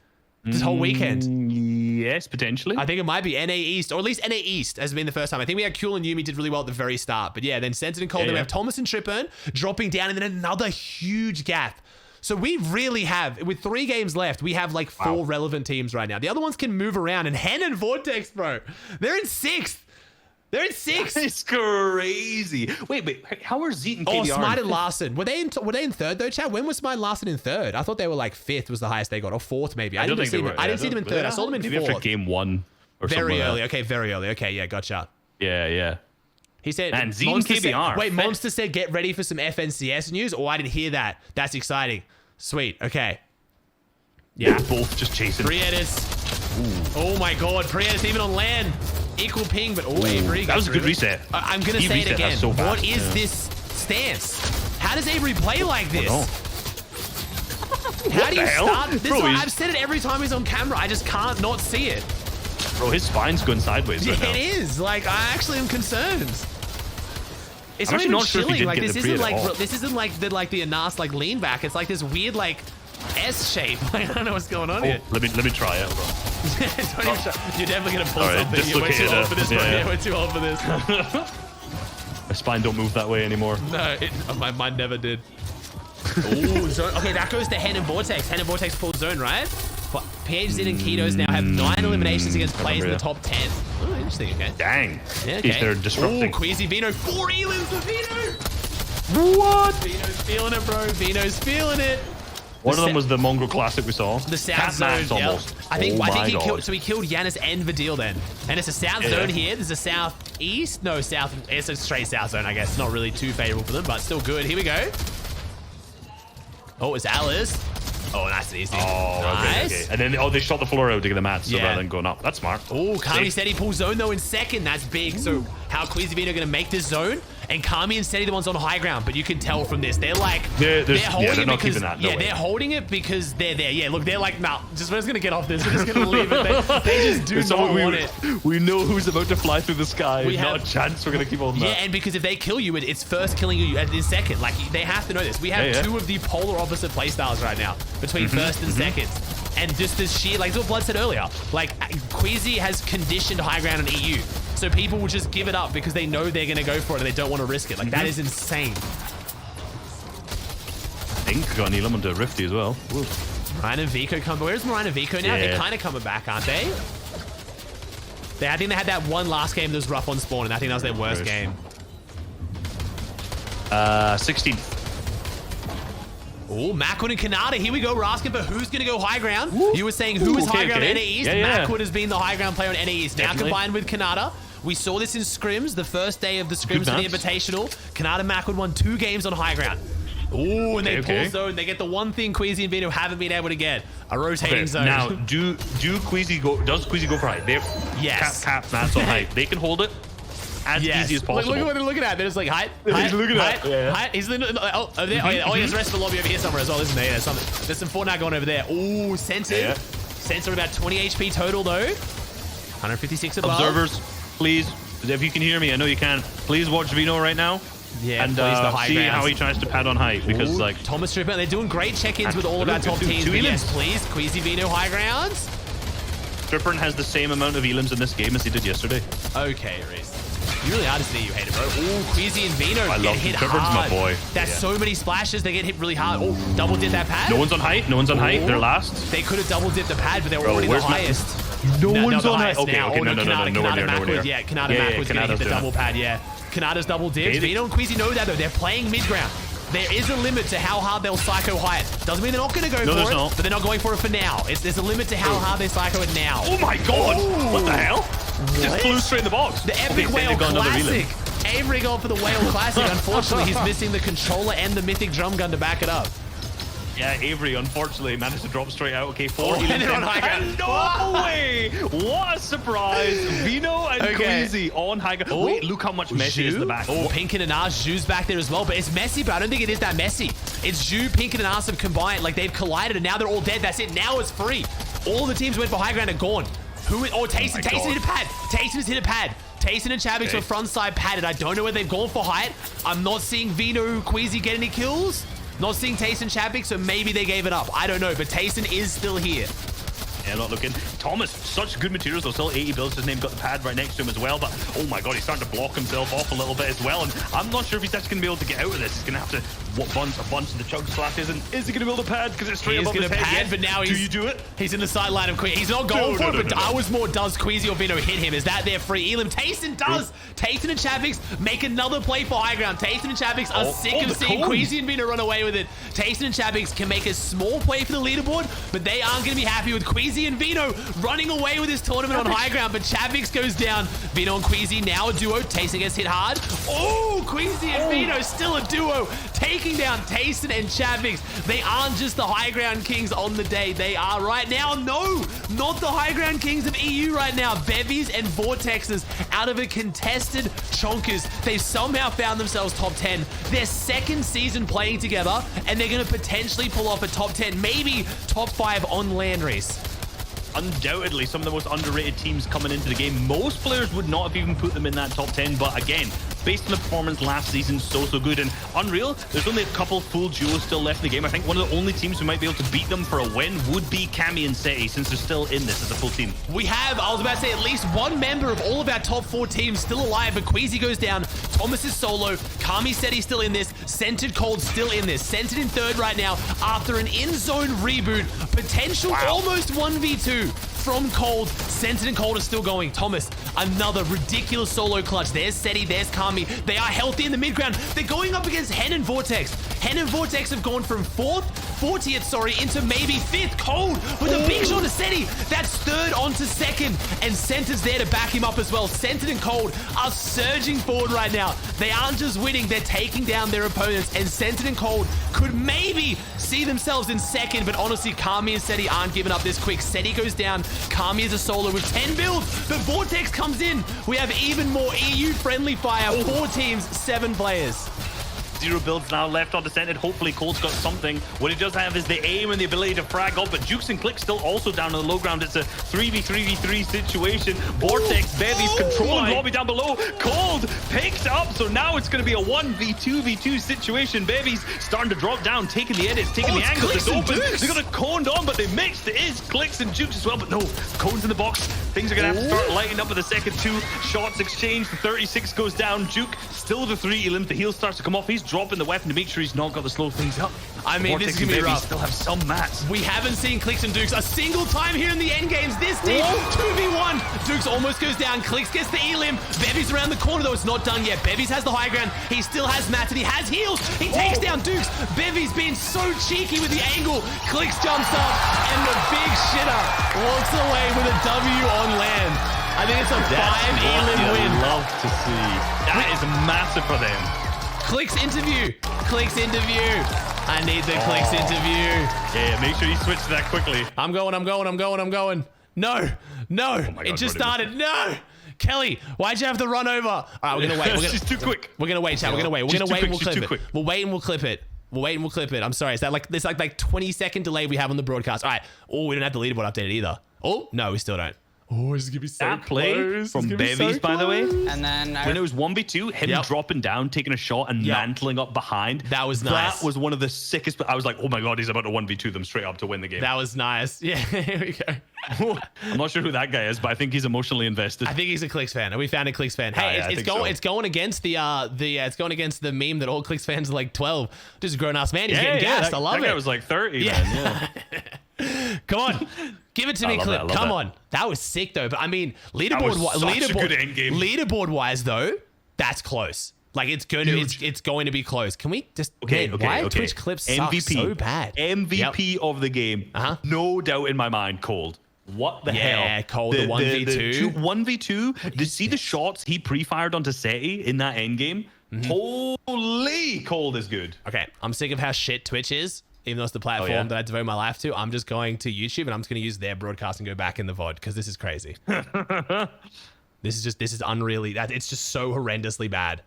This whole weekend. Yes, potentially. I think it might be NA East, or at least NA East has been the first time. I think we had Kuhl and Yumi did really well at the very start. But yeah, then Scented and Cold. Then we have Thomas and Tripper dropping down, and then another huge gap. So we really have, with 3 games left, we have like 4 relevant teams right now. The other ones can move around, and Hen and Vortex, bro, they're in 6th. They're in 6th. It's crazy. Wait. How are Zeet and KBR? Oh, Smite and Larson. Were they in 3rd though, Chad? When was Smite and Larson in 3rd? I thought they were like 5th was the highest they got, or 4th maybe. I didn't see them in 3rd. I saw them in 4th. Maybe after game 1 or something. Very early. Okay, very early. Okay, yeah, gotcha. Yeah. He said, and Zeet and KBR. Wait, Monster said get ready for some FNCS news? Oh, I didn't hear that. That's exciting. Sweet. Okay. Yeah. Both just chasing. 3 edits. Oh my god, Prius even on LAN. Equal ping, but Avery. That was a good reset. I'm going to say it again. So what is this stance? How does Avery play like this? How do you start? This I've said it every time he's on camera. I just can't not see it. Bro, his spine's going sideways right now. It is. Like, I actually am concerned. It's I'm not sure chilling. Like, this isn't like the Anas like lean back. It's like this weird like S shape. Like, I don't know what's going on here. Let me try it. You're definitely gonna pull something. You're way too old for this, bro. Yeah, we're too old for this. My spine don't move that way anymore. No, my mind never did. Ooh, zone. Okay, that goes to Hen and Vortex. Hen and Vortex full zone, right? But PH, Zid, and Ketos now have 9 eliminations against players in the top 10. Oh, interesting, okay. Dang. Yeah, okay. They're disrupting. Ooh, Quesy, Veno, 4 elims for Veno! What? Veno's feeling it, bro. Veno's feeling it. One of them was the Mongrel Classic we saw. The South Zone, almost. I think he killed. So he killed Yanis and Vidil then. And it's a South Zone here. There's a Southeast. No, South. It's a straight South Zone, I guess. It's not really too favorable for them, but still good. Here we go. Oh, it's Alice. Oh, nice and easy. Oh, nice. Okay. And then, they shot the floor out to get the mats, so rather than going up. That's smart. Oh, Kami and Setty pull zone, though, in second. That's big. So how Quesy Veno going to make this zone? And Kami and Setty the ones on high ground, but you can tell from this. They're like, they're holding it because, they're holding it because they're there. Yeah, look, they're like, nah, we're just going to get off this. We're just going to leave it. They just do not want it. We know who's about to fly through the sky. Not a chance we're going to keep on that. Yeah, and because if they kill you, it's first killing you in second. Like, they have to know this. We have two of the polar opposite playstyles right now between first and second. And just this sheer, like what Blood said earlier, like Quesy has conditioned high ground in EU. So people will just give it up because they know they're going to go for it and they don't want to risk it. Like, that is insane. Ink got an element to Rifty as well. Woo. Ryan and Vico come. Where's Ryan and Vico now? They're kind of coming back, aren't they? I think they had that one last game that was rough on spawn, and I think that was their worst game. 16th. Oh, Macwood and Kanata. Here we go. We're asking for who's going to go high ground. Woo. You were saying who is high ground on NA East. Macwood has been the high ground player on NA East. Now combined with Kanata. We saw this in scrims, the first day of the scrims for the Invitational. Kanata and Macwood won 2 games on high ground. Ooh, and they pull zone. They get the one thing Quesy and Veno haven't been able to get. A rotating zone. Now, does Quesy go for height? They have cap mats on height. They can hold it as easy as possible. Look at what they're looking at. They're just like, height. He's looking at it. Height. He's there's the rest of the lobby over here somewhere as well, isn't there? Yeah, there's some FORTNITE going over there. Ooh, Censored. Censored about 20 HP total, though. 156 above. Observers, please, if you can hear me, I know you can. Please watch Veno right now. Yeah, and see how he tries to pad on height, because like Thomas Tripper, they're doing great check-ins with all of our top teams. Yes, please, Quesy Veno high grounds. Trippern has the same amount of elims in this game as he did yesterday. Okay, Reese. You really are to see you hate it, bro. Ooh, Quesy and Veno get hit Trippern's hard. My boy. That's so many splashes. They get hit really hard. Oh, double dip that pad. No one's on height. No one's on height. They're last. They could have double dipped the pad, but they were already the highest. No one's on height. Okay, no, Kanata Macwood. Yeah, Kanata Macwood's gonna hit the double pad. Yeah, Kanata's double dipped. Veno and Quesy know that though. They're playing mid ground. There is a limit to how hard they'll psycho height. Doesn't mean they're not going to go for it, but they're not going for it for now. There's a limit to how hard they psycho it now. Oh my god! What the hell? Just flew straight in the box. The Epic Whale Classic. Avery going for the Whale Classic. Unfortunately, he's missing the controller and the Mythic Drum Gun to back it up. Yeah, Avery, unfortunately, managed to drop straight out. Okay, 4 and they're on high ground. No way! What a surprise! Veno and Quesy on high ground. Wait, look how much Messi is in the back. Oh, Pinkin and Ars, Zhu's back there as well, but it's messy, but I don't think it is that messy. It's Zhu, Pinkin, and Ars have combined, like they've collided, and now they're all dead. That's it. Now it's free. All the teams went for high ground are gone. Tayson hit a pad. Tayson's hit a pad. Tayson and Chavix were front side padded. I don't know where they've gone for height. I'm not seeing Veno, Quesy get any kills. Not seeing Tayson Chavix, so maybe they gave it up. I don't know, but Tayson is still here. Yeah, not looking. Thomas, such good materials, though. Still 80 builds. His name got the pad right next to him as well. But, oh my god, he's starting to block himself off a little bit as well. And I'm not sure if he's actually going to be able to get out of this. He's going to have to a bunch of the chug slashes. And is he going to be able to pad? Because it's straight above his head. Pad, but now do you do it? He's in the sideline of Quesy. He's not going for it, but I was more, does Quesy or Veno hit him? Is that their free elim? Tayson does. Tayson and Chavix make another play for high ground. Tayson and Chavix are sick of seeing Quesy and Veno run away with it. Tayson and Chavix can make a small play for the leaderboard, but they aren't going to be happy with Quesy and Veno running away with this tournament on high ground. But Chavix goes down. Veno and Quesy now a duo. Tayson gets hit hard. Oh, Quesy and Veno still a duo. Taking taking down Tayson and Chavix. They aren't just the high ground kings on the day. They are right now, no, not the high ground kings of EU right now. Bevies and Vortexes out of a contested Chonkers. They've somehow found themselves top 10. Their second season playing together, and they're going to potentially pull off a top 10, maybe top 5 on LAN race. Undoubtedly some of the most underrated teams coming into the game. Most players would not have even put them in that top 10, but again, based on the performance last season, so good. And Unreal, there's only a couple full duos still left in the game. I think one of the only teams who might be able to beat them for a win would be Kami and Setty, since they're still in this as a full team. We have, I was about to say, at least one member of all of our top 4 teams still alive, but Quesy goes down. Thomas is solo. Kami Setty still in this. Centered Cold still in this. Centered in third right now after an in-zone reboot. Potential almost 1v2 from Cold. Centered and Cold are still going. Thomas, another ridiculous solo clutch. There's Setty, there's Kami. They are healthy in the mid ground. They're going up against Hen and Vortex. Hen and Vortex have gone from 40th, into maybe 5th. Cold with a big shot to Setty. That's third onto second. And Center's there to back him up as well. Centered and Cold are surging forward right now. They aren't just winning, they're taking down their opponents. And Centered and Cold could maybe see themselves in second, but honestly, Kami and Setty aren't giving up this quick. Setty goes down. Kami is a solo with 10 builds, but Vortex comes in. We have even more EU-friendly fire. 4 teams, 7 players. 0 builds now left on Descended. Hopefully Cold's got something. What he does have is the aim and the ability to frag up, but Jukes and Clix still also down on the low ground. It's a 3v3v3 situation. Vortex, Bevies controlling lobby down below. Cold picked up, so now it's going to be a 1v2v2 situation. Bevies starting to drop down, taking the edits, taking the angles. It's open. They're going to coned on, but they mixed. It is Clix and Jukes as well, but no, Cone's in the box. Things are going to have to start lighting up with the second 2 shots exchanged. The 36 goes down. Juke still with the 3 elim. The heal starts to come off. He's dropping the weapon to make sure he's not got to slow things up. I mean, this is going to be rough. Still have some mats. We haven't seen Clix and Dukes a single time here in the end games. This team, 2v1. Dukes almost goes down. Clix gets the elim. Bevies around the corner, though. It's not done yet. Bevies has the high ground. He still has mats and he has heals. He takes down Dukes. Bevies being so cheeky with the angle. Clix jumps up and the big shitter walks away with a W on LAN. I think it's a 5 elim win. Love to see. That is massive for them. Clix interview. Clix interview. I need the Clix interview. Yeah, make sure you switch to that quickly. I'm going. No. God, It just started. No. Kelly, why'd you have to run over? All right, we're going to wait. She's too quick. We're going to wait, chat. We're going to wait. We're going to wait and we'll clip it. We'll wait and we'll clip it. I'm sorry. Is that like this like 20-second delay we have on the broadcast? All right. Oh, we don't have the leaderboard updated either. Oh, no, we still don't. Oh, it's going to be so that play from Bevies, by the way. And then when it was 1v2, him dropping down, taking a shot, and mantling up behind. That was nice. That was one of the sickest. But I was like, oh my God, he's about to 1v2 them straight up to win the game. That was nice. Yeah, here we go. I'm not sure who that guy is, but I think he's emotionally invested. I think he's a Clix fan. We found a Clix fan. Hey, it's going against it's going against the meme that all Clix fans are like 12. Just a grown ass man. He's getting gassed. I love it. That guy was like 30. Yeah. Come on. Give it to me, Clip. Come on. That was sick, though. But I mean, leaderboard wise, though, that's close. Like, it's going to be close. Can we just... Okay. Twitch clips suck so bad. MVP of the game. No doubt in my mind, Cold. What the hell? Yeah, Cold, the 1v2. 1v2. To see the shots he pre-fired onto Setty in that endgame, holy, Cold is good. Okay, I'm sick of how shit Twitch is. Even though it's the platform that I devote my life to, I'm just going to YouTube and I'm just going to use their broadcast and go back in the VOD because this is crazy. This is unreally, it's just so horrendously bad.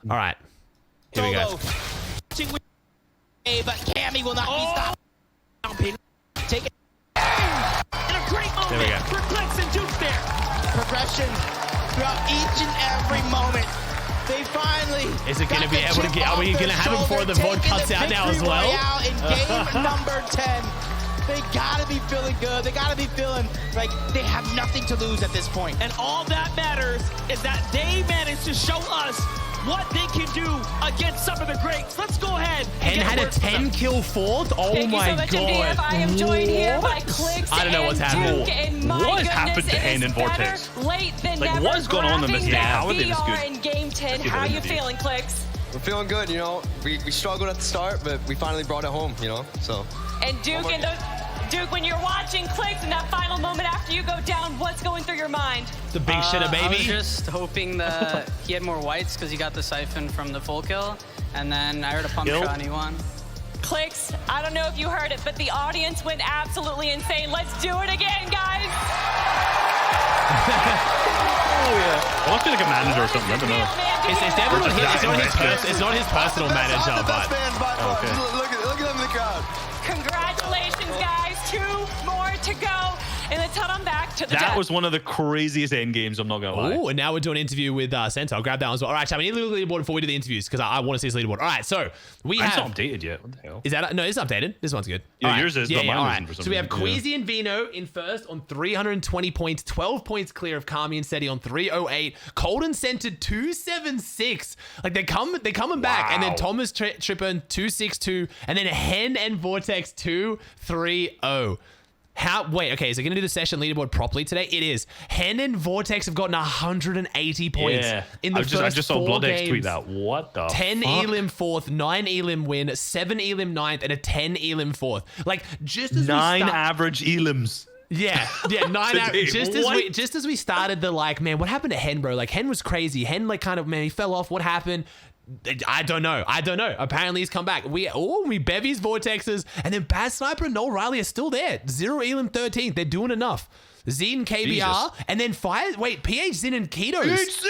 All right, here we go. But Kami will not be stopped. Take it. And a great moment for Clix and Jukes there. Progression throughout each and every moment. They finally. Is it going to be able to get? Are we going to have him before the VOD cuts out now as well? In game number 10, they got to be feeling good. They got to be feeling like they have nothing to lose at this point. And all that matters is that they managed to show us what they can do against some of the greats. Let's go ahead. And had a 10-kill fourth. Oh my God! MDF. I am joined here by Clix. I don't know what's happening. What happened to Hen and Vortex? Late than like, never. What's going on in this game? How are they this good? In game 10, how are you feeling, Clix? We're feeling good, you know. We struggled at the start, but we finally brought it home, you know. So. And Duke Duke, when you're watching Clix in that final moment after you go down, what's going through your mind? The big shitter, baby. I was just hoping that he had more whites because he got the siphon from the full kill. And then I heard a pump shot and he won. Clix, I don't know if you heard it, but the audience went absolutely insane. Let's do it again, guys. Oh, yeah. Well, I feel like a manager or something. I don't know. It's definitely it's not his personal manager, but... Okay. Look at them in the crowd. Congratulations, guys. 2 more to go. And let's head on back to the That was one of the craziest end games, I'm not going to lie. Oh, and now we're doing an interview with Sento. I'll grab that one as well. All right, chat, we need a little leaderboard before we do the interviews because I want to see this leaderboard. All right, so we have... It's not updated yet. What the hell? Is that... No, it's updated. This one's good. Yeah, all yours is, but mine isn't for some So we have reason. Quesy and Veno in first on 320 points, 12 points clear of Kami and Setty on 308. Cold and Centered 276. Like, they're coming back. And then Thomas Tripper 262. And then Hen and Vortex 230. Wait, okay, is it going to do the session leaderboard properly today? It is. Hen and Vortex have gotten 180 points in the first I just saw 4 Blood X games. tweet that. What the 10 fuck? elim 4th, 9 elim win, 7 elim 9th, and a 10 elim 4th. Like, just as 9 we start... average elims. Yeah, 9 Today. just as we started the, like, man, what happened to Hen, bro? Like, Hen was crazy. Hen, like, kind of, man, he fell off. What happened? I don't know. Apparently he's come back. We bevies Vortexes, and then Bad Sniper and Noel Riley are still there. 0 elim 13th. They're doing enough. Z and KBR, Jesus. and then PH Zin and Ketos.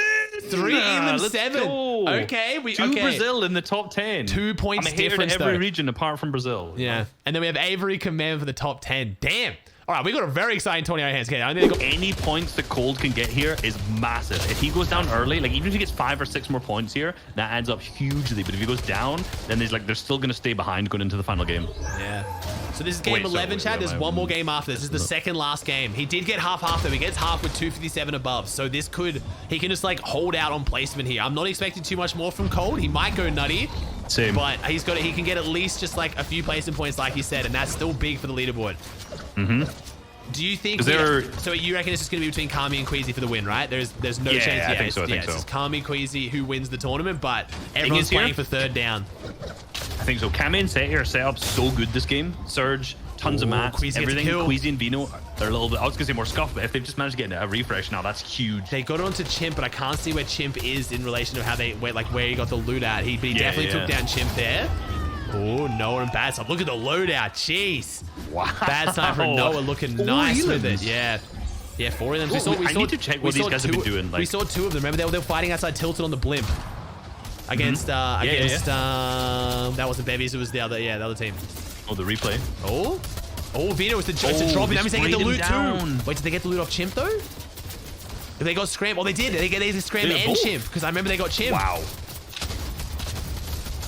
3 elim 7. Go. Okay, Two Brazil in the top 10. 2 points I'm here in difference every though. region apart from Brazil. Yeah, and then we have Avery Command for the top 10. Damn. All right, we got a very exciting 20 hands. Okay, I think Any points that Cold can get here is massive. If he goes down early, like even if he gets 5 or 6 more points here, that adds up hugely. But if he goes down, then they're still going to stay behind going into the final game. Yeah. So this is game 11, Chad. There's one more game after this. This is the second last game. He did get half though. He gets half with 257 above. So this he can just like hold out on placement here. I'm not expecting too much more from Cold. He might go nutty. Same. But he can get at least just like a few placement points, like you said, and that's still big for the leaderboard. Mm-hmm. Do you think... So you reckon it's just going to be between Kami and Quesy for the win, right? There's no chance. Yeah, I think so. It's just Kami, Quesy who wins the tournament, but everyone's playing for third down. I think so. Kami and Setty are set up so good this game. Surge, tons of mats, Quesy everything. Quesy and Veno, they're a little bit... I was going to say more scuffed, but if they've just managed to get a refresh now, that's huge. They got onto Chimp, but I can't see where Chimp is in relation to how where he got the loot at. He definitely took down Chimp there. Oh, Noah and Bad Sniper. Look at the loadout. Jeez. Wow. Bad Sniper and Noah looking nice with it. Yeah. Yeah, 4 of them. I need to check what these guys have been doing. We saw 2 of them. Remember, they were fighting outside Tilted on the blimp. Against, that wasn't Bevies. It was the other team. Oh, the replay. Oh, Veno was the drop. That means they get the loot too. Wait, did they get the loot off Chimp though? They got Scram. Oh, they did. They get Scram and Chimp because I remember they got Chimp. Wow.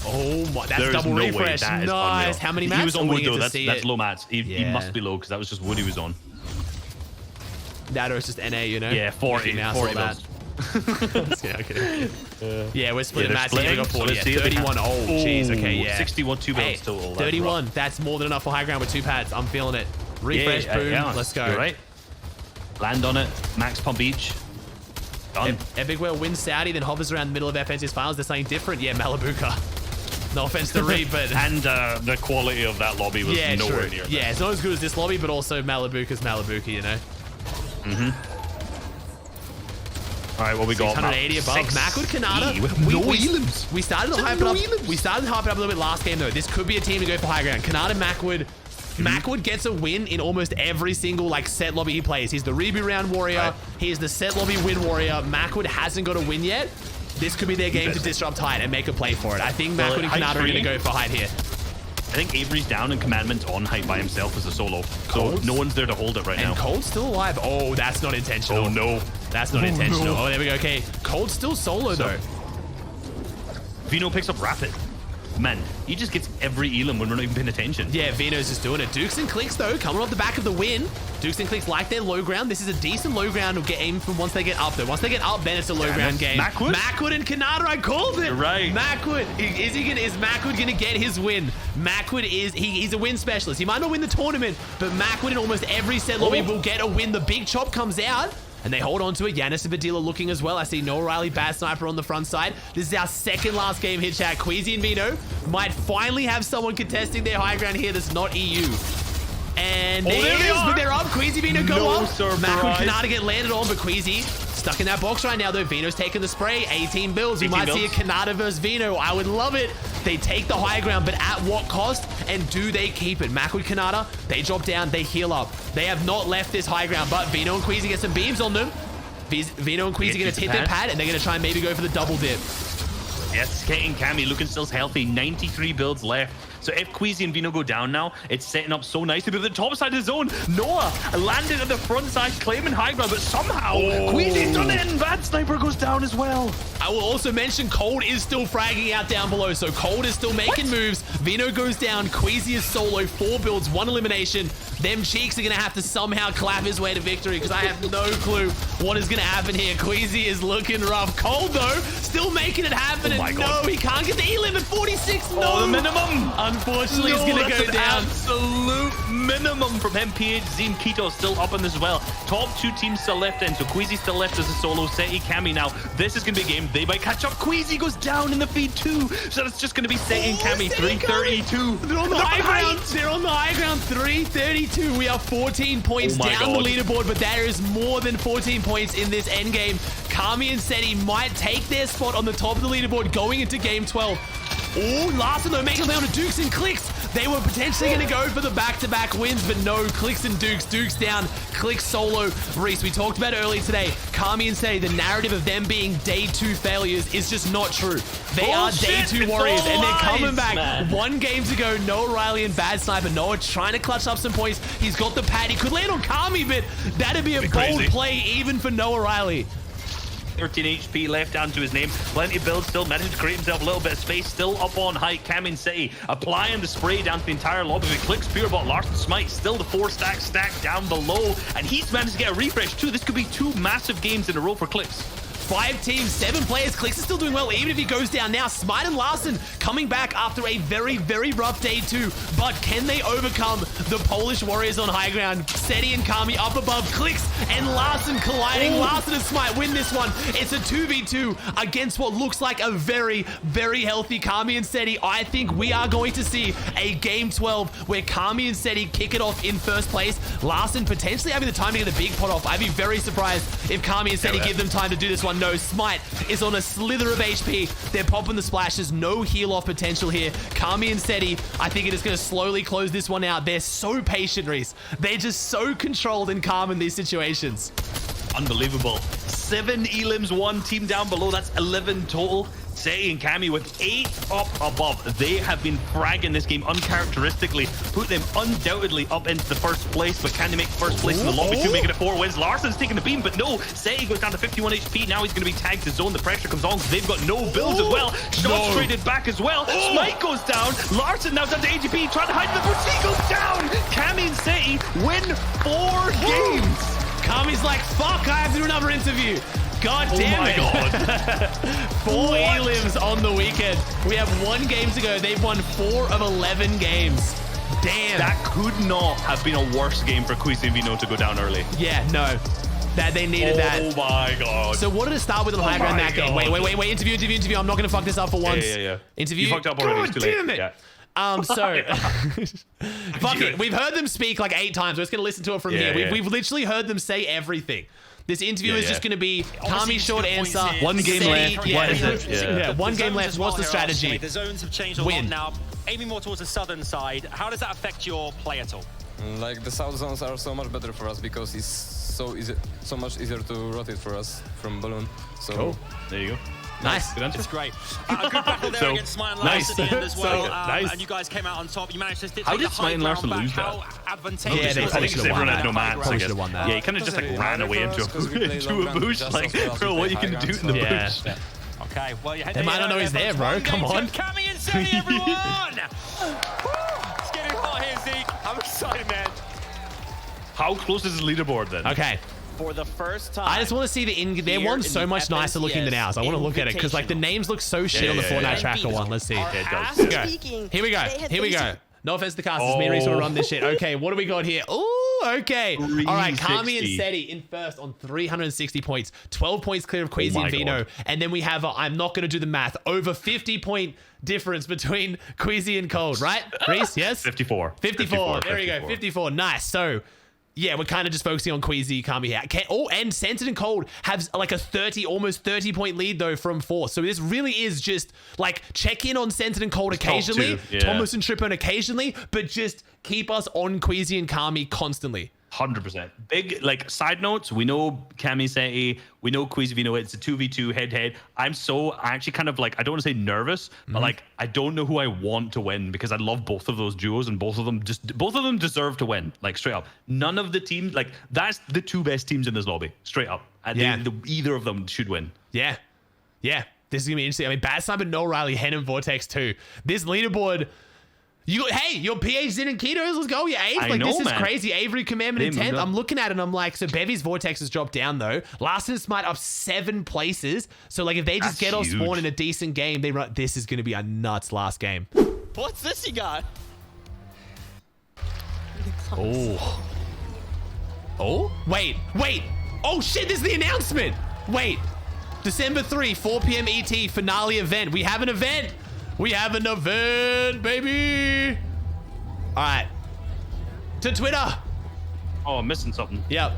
Oh my, that's double refresh. Nice. How many mats? He was on wood though. That's low mats. He must be low because that was just wood he was on. That or it's just NA, you know? Yeah, 40 now. 40 that. Yeah, okay. Yeah, we're splitting mats here. We got 40. Yeah, 31. Oh, jeez. Okay, yeah. 61 2 builds total. 31. That's more than enough for high ground with 2 pads. I'm feeling it. Refresh, boom. Let's go. You're right. Land on it. Max pump each. Done. Epic Whale wins Saudi, then hovers around the middle of FNC's finals. There's something different. Yeah, Malibuka. No offense to Reed, but... and the quality of that lobby was nowhere near. Yeah, it's not as good as this lobby, but also Malibuka's Malibuka, you know? Mm-hmm. All right, what we got? 680 above. Macwood, Kanata. We started to hype it up. We started to hype it up a little bit last game, though. This could be a team to go for high ground. Kanata, Macwood. Macwood gets a win in almost every single set lobby he plays. He's the reboot round warrior. Right. He's the set lobby win warrior. Macwood hasn't got a win yet. This could be their game to disrupt Hyde and make a play for it. I think Macwood and Kanata are going to go for Hyde here. I think Avery's down and Commandment's on Hyde by himself as a solo. So no one's there to hold it right now. And Cold's still alive. Oh, that's not intentional. Oh, no. That's not intentional. No. Oh, there we go. Okay. Cold's still solo, though. Veno picks up Rapid. Man, he just gets every elim when we're not even paying attention. Yeah, Veno's just doing it. Dukes and Clix, though, coming off the back of the win. Dukes and Clix like their low ground. This is a decent low ground game from once they get up, though. Once they get up, then it's a low ground game. Macwood and Kanata, I called it. You're right. Macwood. Is Macwood going to get his win? Macwood he's a win specialist. He might not win the tournament, but Macwood in almost every set lobby will get a win. The big chop comes out. And they hold on to it. Yanis and Badila looking as well. I see Noah Riley, Bad Sniper on the front side. This is our second last game hit chat. Quesy and Veno might finally have someone contesting their high ground here that's not EU. And there it is, but they're up. Quesy, Veno go up. Mako cannot get landed on, but Quesy stuck in that box right now, though. Veno's taking the spray. 18 builds. We might see a Kanata versus Veno. I would love it. They take the high ground, but at what cost? And do they keep it? Mako and Kanata, they drop down. They heal up. They have not left this high ground, but Veno and Quesy get some beams on them. Veno and Quesy are going to hit their pad, and they're going to try and maybe go for the double dip. Yes, getting Kami looking still healthy. 93 builds left. So if Quesy and Veno go down now, it's setting up so nicely. But at the top side of the zone, Noah landed at the front side, claiming high ground, but somehow Quesy's done it, and Bad Sniper goes down as well. I will also mention Cold is still fragging out down below, so Cold is still making moves. Veno goes down. Quesy is solo, 4 builds, 1 elimination. Them cheeks are going to have to somehow clap his way to victory because I have no clue what is going to happen here. Quesy is looking rough. Cold, though, still making it happen. And no, he can't get the E-limit. 46, no. Oh, the minimum. Unfortunately, he's going to go down. Absolute minimum from him. PH, Zine, Keto still up on this as well. Top 2 teams still left in, so Quesy still left as a solo. Setty, Kami now. This is going to be a game. They might catch up. Quesy goes down in the feed too. So it's just going to be Setty and Kami. 332. They're on the high ground. They're on the high ground. 332. We are 14 points down the leaderboard, but there is more than 14 points in this endgame. Kami and Setty might take their spot on the top of the leaderboard going into game 12. Oh, Larson though making down to Dukes and Clix. They were potentially going to go for the back-to-back wins, but no, Clix and Dukes. Dukes down, Clix solo. Reese, we talked about it earlier today. Kami and Setty, the narrative of them being day 2 failures is just not true. They are day 2 warriors, and they're coming back. Man. 1 game to go. Noah Riley and Bad Sniper. Noah trying to clutch up some points. He's got the pad. He could land on Kami, but that'd be a bold play even for Noah Riley. 13 HP left down to his name. Plenty of builds still. Managed to create himself a little bit of space. Still up on height. Kami and Setty applying the spray down to the entire lobby. With Clix, Purebot, Larson, Smite. Still the 4-stack stack down below. And he's managed to get a refresh too. This could be 2 massive games in a row for Clix. 5 teams, 7 players. Clix is still doing well, even if he goes down now. Smite and Larson coming back after a very, very rough day 2. But can they overcome the Polish Warriors on high ground? Setty and Kami up above. Clix and Larson colliding. Larson and Smite win this one. It's a 2v2 against what looks like a very, very healthy Kami and Setty. I think we are going to see a game 12 where Kami and Setty kick it off in first place. Larson potentially having the time to get the big pot off. I'd be very surprised if Kami and Setty give them time to do this one. No, Smite is on a slither of HP. They're popping the splashes. No heal off potential here. Kami and Setty, I think it is going to slowly close this one out. They're so patient, Reese. They're just so controlled and calm in these situations. Unbelievable. 7 elims, 1 team down below. That's 11 total. Setty and Kami with 8 up above. They have been fragging this game uncharacteristically. Put them undoubtedly up into the first place, but can they make first place in the lobby to make it a 4 wins? Larson's taking the beam, but no. Setty goes down to 51 HP. Now he's going to be tagged to zone. The pressure comes on. They've got no builds as well. Shots traded back as well. Smite goes down. Larson now down to AGP, trying to hide the boots. He goes down. Kami and Setty win 4 games. Kami's like, fuck, I have to do another interview. God damn it. God. 4 elims on the weekend. We have 1 game to go. They've won 4 of 11 games. Damn. That could not have been a worse game for Quesy and Veno to go down early. Yeah, no. That they needed that. Oh my God. So what did it start with on high ground that game? Wait. Interview. I'm not going to fuck this up for once. Yeah. Interview. You fucked up already. God damn it. Yeah. Fuck it. We've heard them speak like 8 times. We're just going to listen to it from here. We've literally heard them say everything. This interview is just going to be Kami short answer. 1 game left. What is it? Yeah, 1 game left. What's the strategy? The zones have changed a lot now. Aiming more towards the southern side. How does that affect your play at all? Like the south zones are so much better for us because it's so easy, so much easier to rotate for us from balloon. So cool. There you go. Nice. Good answer. It's great. A good battle there against Smite and Larson at the end as well. And you guys came out on top. You managed to take How did Smite and Larson lose that? How advantageous yeah, they probably should have won that. No maps, I guess. Yeah, he kind of just like ran away into a bush. Like, bro, what you can do in the bush? Okay, well, they might not know he's there, bro. Come on. Kami and Setty, everyone! It's getting hot here, Zeke. I'm excited, man. How close is the leaderboard then? Okay. For the first time. I just want to see the their one's so much nicer looking than ours. I want to look at it because like the names look so shit on the FORTNITE tracker one. Let's see. Here we go. No offense to the casters. Me and Reese will run this shit. Okay, what do we got here? Ooh. Okay. All right, Kami and Setty in first on 360 points. 12 points clear of Quesy and Veno. And then we have, I'm not going to do the math, over 50-point difference between Quesy and Cold, right? Reese, yes? 54. 54. There we go. 54. Nice. So, yeah, we're kind of just focusing on Quesy, Kami here. And Censored and Cold have like a almost 30-point lead, though, from fourth. So this really is just like check in on Censored and Cold occasionally, Thomas and Tripper occasionally, but just keep us on Quesy and Kami constantly. 100%. Big, like, side notes, we know Kami Setty, we know Quesy Veno, it's a 2v2 head-to-head. I'm actually kind of like, I don't want to say nervous, but like, I don't know who I want to win because I love both of those duos and both of them deserve to win, like, straight up. None of the teams, like, that's the two best teams in this lobby, straight up. Either of them should win. Yeah. Yeah. This is going to be interesting. I mean, Bad Sniper, No Riley, Hen and Vortex too. This leaderboard... hey, your PH in and Ketos, let's go, this is crazy. Avery, Commandment, and 10th. I'm looking at it and I'm like, so Bevy's Vortex has dropped down though. Last and Smite up 7 places. So like if they just get off spawn in a decent game, they run. This is going to be a nuts last game. What's this you got? Oh. Oh? Wait. Oh shit, this is the announcement. Wait. December 3, 4 p.m. ET, finale event. We have an event. We have an event, baby. All right. To Twitter. Oh, I'm missing something. Yep.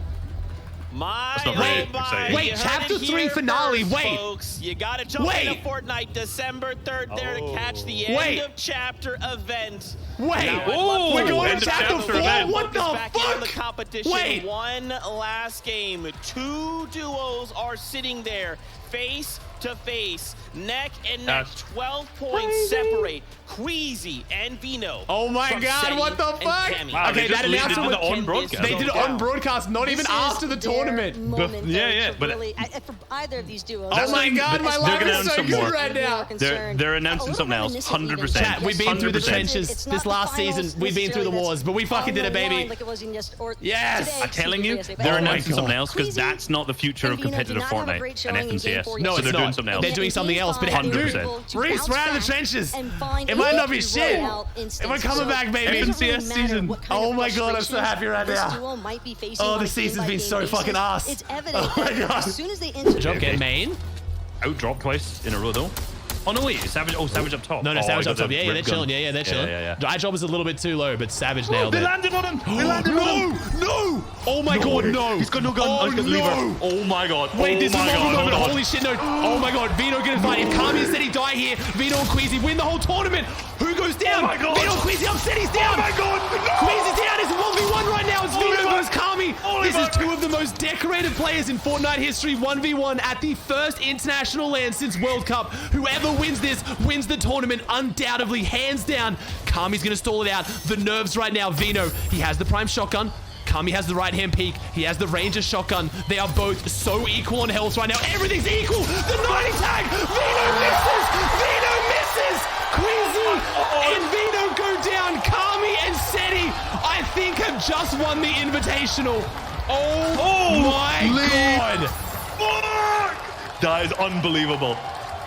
Wait, chapter 3 finale. Wait. Folks, you gotta jump into Fortnite December 3rd there to catch the end of chapter event. We're going to chapter 4. What the fuck? The competition. One last game. 2 duos are sitting there, face to face, neck and neck. 12 points separate Quesy and Veno. Oh my god, what the fuck? Wow, okay, that announcement was on broadcast. They did it on broadcast, not even after the tournament. But for either of these duos. Oh my god, my life is so good right now. They're announcing something else. 100%. We've been through the trenches this last season. We've been through the wars, but we fucking did it, baby. Yes. I'm telling you, they're announcing something else because that's not the future of competitive Fortnite and FNCS. No, so they're doing something else. They're doing something else, but 100%. Reese, we're out of the trenches. It might not be shit. We're coming back, baby. FNCS season. Oh my god, I'm so happy right now. Oh, this season's been so fucking ass. It's evident. Oh my god. As soon as they enter Drop get main. Out drop twice in a row though. Oh no, wait, Savage. Oh, Savage up top. No, Savage up top. Yeah, they're chilling. Yeah, they're chilling. Dry drop is a little bit too low, but Savage nailed it. They landed on him. No! Oh my god, no! He's got no gun. Oh no! Oh my god. Wait, this is a moment. Holy shit, no! Oh my god, Veno gonna fight. If Kami and Setty die here, Veno and Quesy win the whole tournament. Who goes down? Oh my god! Veno and Quesy up. Setty's down. Oh my god! Quesy's down. It's 1v1 right now. It's Veno versus Kami. This is 2 of the most decorated players in Fortnite history. 1v1 at the first international LAN since World Cup. Whoever wins this wins the tournament undoubtedly, hands down. Kami's gonna stall it out. The nerves right now. Veno, he has the prime shotgun. Kami has the right-hand peek. He has the Ranger shotgun. They are both so equal on health right now. Everything's equal. The 90 tag. Veno misses. Veno misses. Quesy and Veno go down. Kami and Setty, I think, have just won the Invitational. Oh my god. Fuck! That is unbelievable.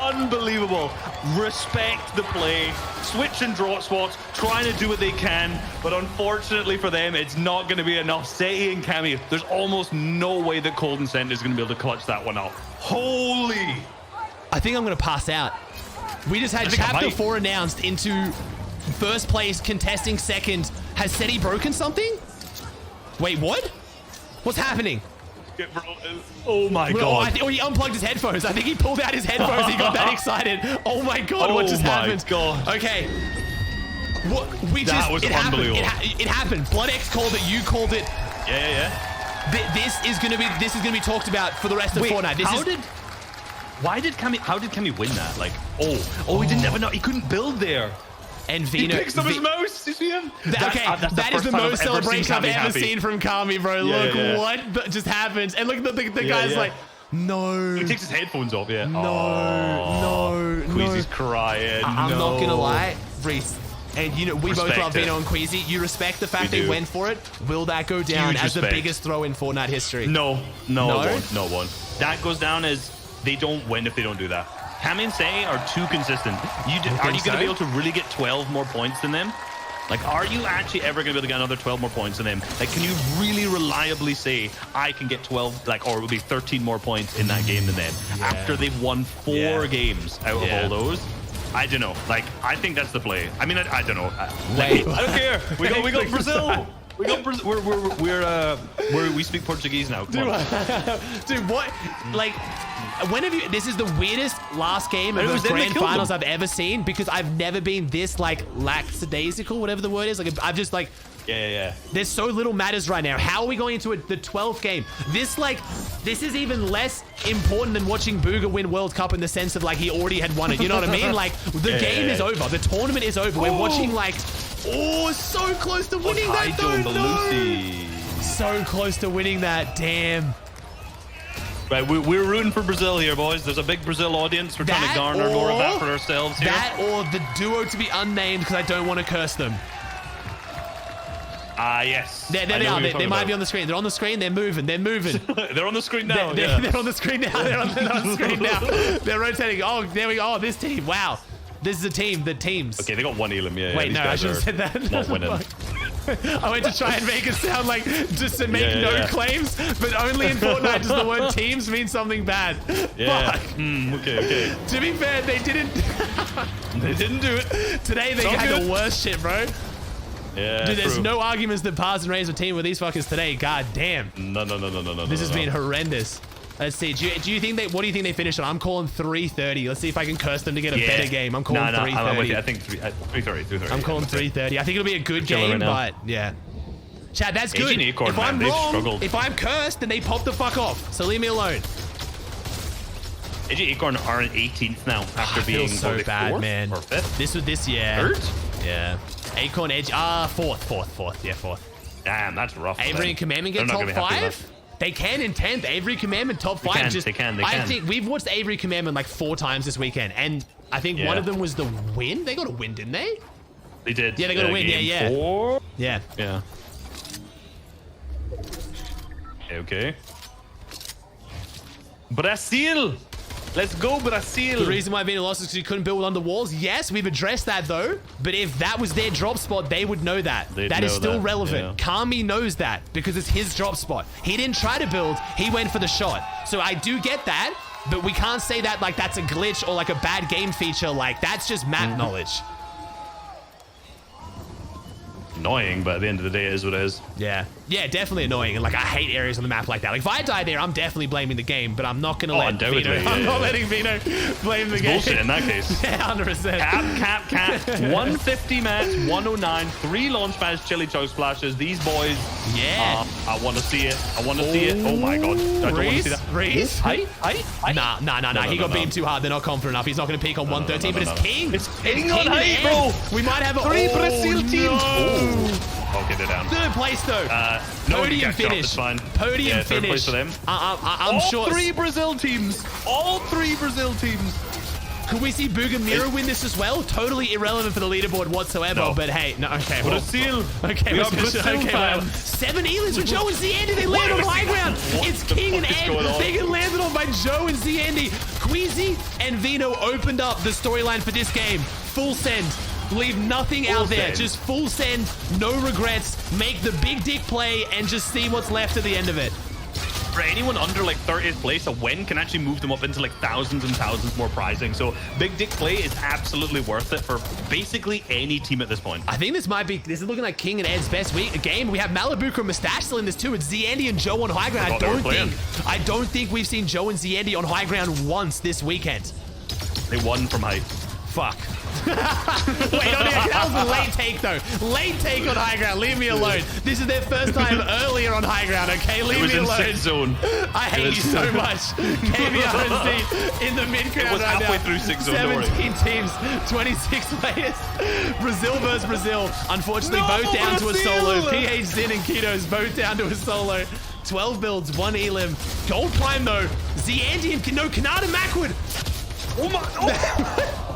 Unbelievable. Respect the play. Switch and draw spots, trying to do what they can, but unfortunately for them, it's not going to be enough. Setty and Kami, there's almost no way that Cold and Send is going to be able to clutch that one up. Holy! I think I'm going to pass out. We just had Chapter 4 announced into first place, contesting second. Has Setty broken something? Wait, what? What's happening? Oh my god. He unplugged his headphones. I think he pulled out his headphones. He got that excited. Oh my god, what just happened? God. Okay. That was unbelievable. It happened. BloodX called it. You called it. Yeah. This is gonna be talked about for the rest of Fortnite. How did Kami win that? Like, he didn't have enough. He couldn't build there. And Veno, he picks up his mouse. You see him? That is the most celebration I've ever seen from Kami, bro. Look what just happened. And look at the guy's like, no. He takes his headphones off, No. Quesy's crying. I'm not gonna lie, Reese. And you know, we both love Veno and Quesy. You respect the fact they went for it. Will that go down as the biggest throw in Fortnite history? No, it won't. That goes down as they don't win if they don't do that. Kami and Setty are too consistent. Are you going to be able to really get 12 more points than them? Like, are you actually ever going to be able to get another 12 more points in them? Like, can you really reliably say, I can get 12, like, or it would be 13 more points in that game than them after they've won 4 games out of all those? I don't know. Like, I think that's the play. I mean, I don't know. Like, I don't care. We got Brazil. We got Brazil. We speak Portuguese now. Come on. Dude, what? Like, when have you? This is the weirdest last game of the grand finals I've ever seen because I've never been this like lackadaisical, whatever the word is. Like, I've just like. Yeah. There's so little matters right now. How are we going into the 12th game? This is even less important than watching Booga win World Cup in the sense of like he already had won it. You know what I mean? Like the game is over. The tournament is over. We're watching like, so close to winning that though. No. So close to winning that. Damn. Right, we're rooting for Brazil here, boys. There's a big Brazil audience. We're trying to garner more of that for ourselves here. That or the duo to be unnamed because I don't want to curse them. Yes. There they are. They might be on the screen. They're on the screen. They're moving. They're on the screen now. They're on the screen now. They're on the screen now. They're rotating. Oh, there we go. Oh, this team. Wow. This is a team. The teams. Okay, they got one Elam. Yeah. Wait, no, I should have said that. Not winning. I went to try and make it sound like just to make no claims, but only in Fortnite does the word teams mean something bad. Yeah. Fuck. Okay. To be fair, they didn't. They didn't do it. Today they had the worst shit, bro. Yeah, dude, there's no arguments that Pars and Rays were team with these fuckers today. God damn. No. This has been horrendous. Let's see. Do you think what do you think they finished on? I'm calling 3:30. Let's see if I can curse them to get a better game. I'm calling 3:30. I'm with you. I think 3:30. I'm calling 3:30. I think it'll be a good game, but yeah. Chad, that's good. Acorn, if I'm man, wrong, if I'm cursed, then they pop the fuck off. So leave me alone. AG Acorn are in 18th now after being so bad, 4th man. Or 5th? This was this year. 3rd? Yeah. Acorn Edge. Fourth. Yeah, 4th. Damn, that's rough. Avery and Commandment get top 5? They can in 10th. Avery Commandment top 5. They can. I think we've watched Avery Commandment like 4 times this weekend, and I think one of them was the win. They got a win, didn't they? They did. Yeah, they got a win. Yeah. 4? Yeah. Okay. Brazil. Let's go, Brazil. The reason why Veno lost is because he couldn't build under walls. Yes, we've addressed that though. But if that was their drop spot, they would know that. That is still relevant. Yeah. Kami knows that because it's his drop spot. He didn't try to build. He went for the shot. So I do get that. But we can't say that like that's a glitch or like a bad game feature. Like that's just map knowledge. Annoying, but at the end of the day, it is what it is. Yeah, definitely annoying. And like, I hate areas on the map like that. Like, if I die there, I'm definitely blaming the game, but I'm not gonna let Veno. I'm not letting Veno blame the game. Bullshit in that case. Yeah, 100%. Cap. 150 mats, 109, 3 launch pads, chili chug splashes. These boys. Yeah. I want to see it. Oh my god. I don't want to see that. Reese? Hi. Nah. He got beamed too hard. They're not confident enough. He's not gonna peak on 113, but it's King. It's King on height, bro. We might have 3 Brazil teams. Okay, they're down. 3rd place though. Podium finish. Podium finish. For them. I'm sure. All 3 Brazil teams. Could we see Bugamira win this as well? Totally irrelevant for the leaderboard whatsoever. But hey, no. Okay. Brazil. Okay. We are Brazil, fam. 7 Elims for Joe and Zandy. They land on high ground. It's King and Ed. They get landed on by Joe and Zandy. Quesy and Veno opened up the storyline for this game. Full send. Leave nothing out there. Just full send, no regrets. Make the big dick play and just see what's left at the end of it. For anyone under like 30th place, a win can actually move them up into like thousands and thousands more prizing. So big dick play is absolutely worth it for basically any team at this point. I think this is looking like King and Ed's best game. We have Malibuca and Mustache still in this too. It's Zandy and Joe on high ground. I don't think we've seen Joe and Zandy on high ground once this weekend. They won from height. Fuck. Wait, that was a late take though. Late take on high ground. Leave me alone. This is their first time earlier on high ground, okay? Leave me alone. It was in 6th zone. I hate you so much. KBR and Z in the mid-ground right now. It was halfway through 6th zone. 17 teams, 26 players. Brazil versus Brazil. Unfortunately, both down to a solo. PH Zin and Keto's both down to a solo. 12 builds, 1 Elim. Gold Prime though. Zandy and Kanada Macwood. Oh my.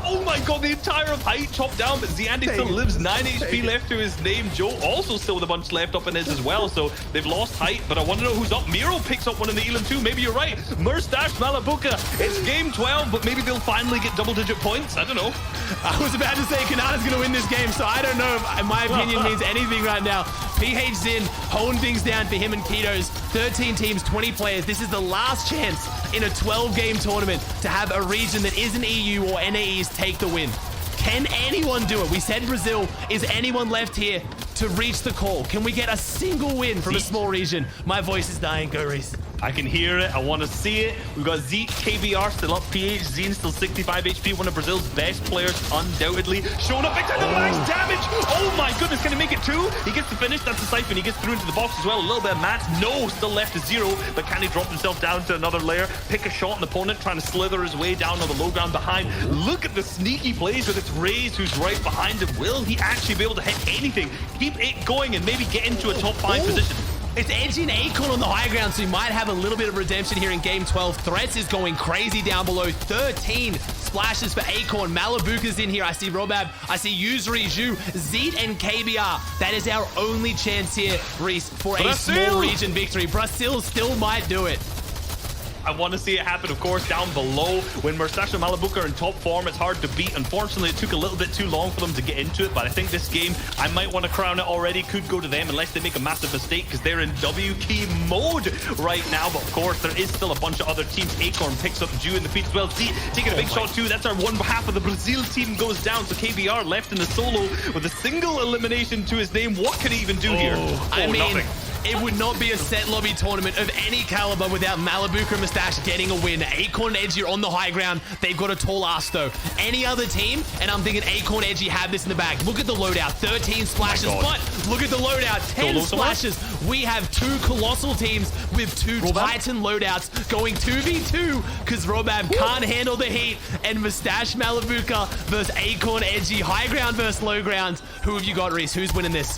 Oh my god, the entire of height chopped down, but Antics still lives 9 HP left to his name. Joe also still with a bunch left up in his as well, so they've lost height, but I want to know who's up. Miro picks up one in the Elam too. Maybe you're right. Mustache Malabuka. It's game 12, but maybe they'll finally get double-digit points. I don't know. I was about to say Kanata's going to win this game, so I don't know if my opinion means anything right now. PH Zin holding things down for him and Keto's. 13 teams, 20 players. This is the last chance in a 12-game tournament to have a region that isn't EU or NAEs take the win. Can anyone do it? We said Brazil. Is anyone left here to reach the call? Can we get a single win from a small region? My voice is dying. Go, Reese. I can hear it. I want to see it. We've got Zeke, KBR still up. PH Zine still 65 HP. One of Brazil's best players, undoubtedly. Showing up big time. Nice damage. Oh my goodness. Can he make it 2? He gets to finish. That's the Siphon. He gets through into the box as well. A little bit of mats. No, still left to 0. But can he drop himself down to another layer? Pick a shot an opponent, trying to slither his way down on the low ground behind. Look at the sneaky plays with its Raze, who's right behind him. Will he actually be able to hit anything? Keep it going and maybe get into a top 5 position. It's Edgy and Acorn on the high ground, so he might have a little bit of redemption here in game 12. Threats is going crazy down below. 13 splashes for Acorn. Malabuka's in here. I see Robab. I see Yuzuri, Zhu, Zeet, and KBR. That is our only chance here, Reese, for a small region victory. Brazil still might do it. I want to see it happen, of course, down below. When Mustache and Malabuka are in top form, it's hard to beat. Unfortunately, it took a little bit too long for them to get into it, but I think this game, I might want to crown it already. Could go to them unless they make a massive mistake, because they're in W key mode right now. But of course, there is still a bunch of other teams. Acorn picks up Jew in the feet as well. See, taking a big shot too. That's our one half of the Brazil team goes down. So KBR left in the solo with a single elimination to his name. What could he even do here? I mean, nothing. It would not be a set lobby tournament of any caliber without Malabuka and Mustache getting a win. Acorn and Edgy are on the high ground. They've got a tall ass though. Any other team, and I'm thinking Acorn and Edgy have this in the bag. Look at the loadout, 13 splashes, but look at the loadout, 10 splashes. We have 2 colossal teams with 2 Titan loadouts going 2v2 because Robab can't handle the heat, and Mustache Malabuka versus Acorn Edgy, high ground versus low ground. Who have you got, Reese? Who's winning this?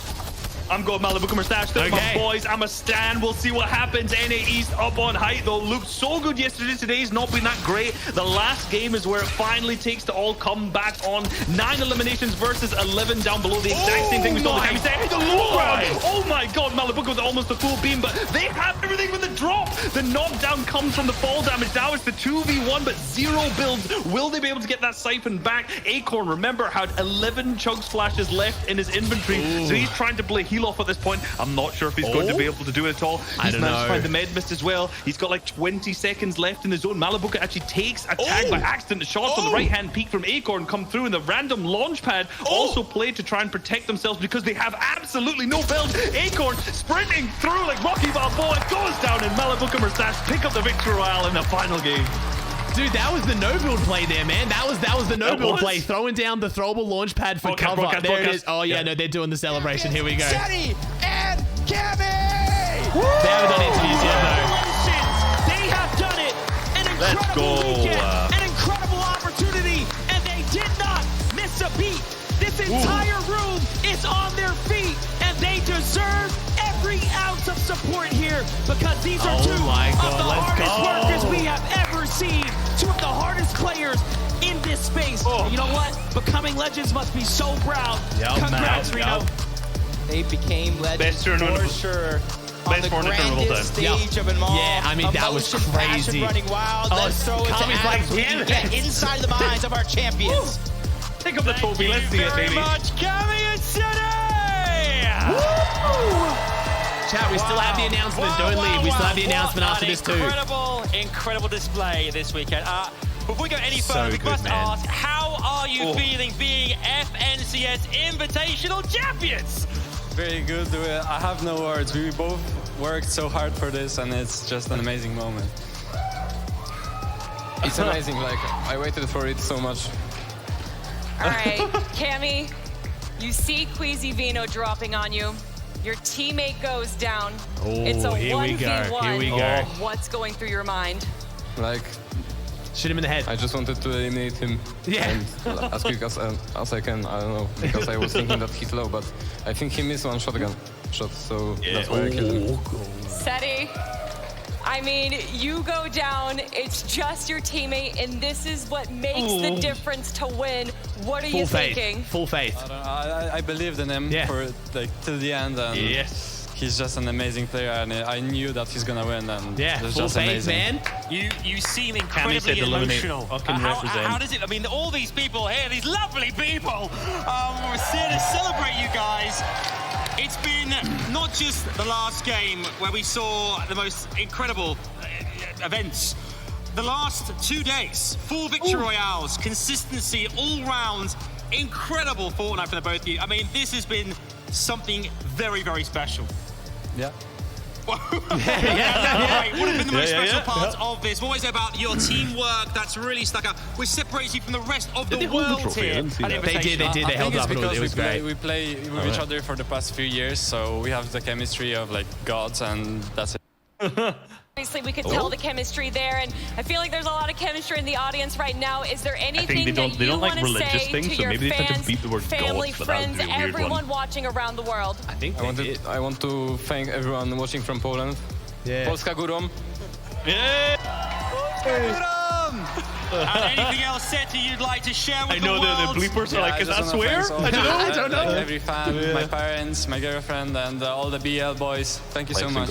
I'm going Malabuka Mustache. They're my boys. I'm a stan. We'll see what happens. NA East up on height, though. Looked so good yesterday. Today's not been that great. The last game is where it finally takes to all come back on. 9 eliminations versus 11 down below. The exact same thing we saw in the Kami. The low ground. Oh my god. Malabuka with almost a full beam, but they have everything with the drop. The knockdown comes from the fall damage. Now it's the 2v1, but 0 builds. Will they be able to get that Siphon back? Acorn, remember, had 11 chug splashes left in his inventory, so he's trying to play heal off at this point. I'm not sure if he's going to be able to do it at all. He's managed to find the med mist as well. He's got like 20 seconds left in the zone. Malabuka actually takes a tag by accident. The shots on the right-hand peak from Acorn come through, and the random launch pad also played to try and protect themselves because they have absolutely no build. Acorn sprinting through like Rocky Balboa, goes down, and Malabuka Mustache pick up the victory royale in the final game. Dude, that was the no-build play there, man. That was the no-build play. Throwing down the throwable launch pad for cover. There it is. Oh, yeah, no, they're doing the celebration. Here we go. Setty and Kami! They haven't done interviews yet, though. They have done it. An incredible weekend. An incredible opportunity. And they did not miss a beat. This entire room is on their feet. And they deserve every ounce of support here because these are 2 of the hardest workers we have ever seen. 2 of the hardest players in this space. You know what? Becoming legends must be so proud. Congrats, Reno. They became legends for sure. On the grandest stage of them all. Yeah, I mean, that was crazy. Running wild. Let's throw it to Adam. We can get inside the minds of our champions. Pick up the trophy. Let's see it, baby. Thank you very much, Kami and Setty! Chat, we still have the announcement. Don't leave. We still have the announcement after this too. Incredible display this weekend. Before we go any further, we must ask, how are you feeling being FNCS Invitational Champions? Very good. I have no words. We both worked so hard for this, and it's just an amazing moment. It's amazing. Like, I waited for it so much. All right, Kami, you see Quesy Veno dropping on you. Your teammate goes down. It's a 1v1. Here we go. What's going through your mind? Like, shoot him in the head. I just wanted to eliminate him. And as quick as I can. I don't know, because I was thinking that he's low, but I think he missed 1 shotgun shot, so that's why I killed him. Setty, I mean, you go down, it's just your teammate, and this is what makes the difference to win. What are you thinking? Full faith. I believed in him for like till the end. And he's just an amazing player, and I knew that he's gonna win. And it's full just faith, amazing. man. You seem incredibly emotional. How does it? I mean, all these people here, these lovely people, we're here to celebrate you guys. It's been not just the last game where we saw the most incredible events. The last 2 days, 4 victory royales, consistency all round, incredible Fortnite from the both of you. I mean, this has been something very, very special. Yeah. What have been the most special parts of this? What is it about your teamwork that's really stuck out, which separates you from the rest of the world here? They did. They held up. It was great. We play with each other for the past few years, so we have the chemistry of like gods, and that's it. Obviously, we could tell the chemistry there, and I feel like there's a lot of chemistry in the audience right now. Is there anything that you want to say to your fans, family, friends, everyone watching around the world? I want to thank everyone watching from Poland. Polska górą. And anything else, Setty, you'd like to share with the world? I know the bleepers are like, is that swear? I don't know. Every fan, my parents, my girlfriend, and all the BL boys. Thank you so much.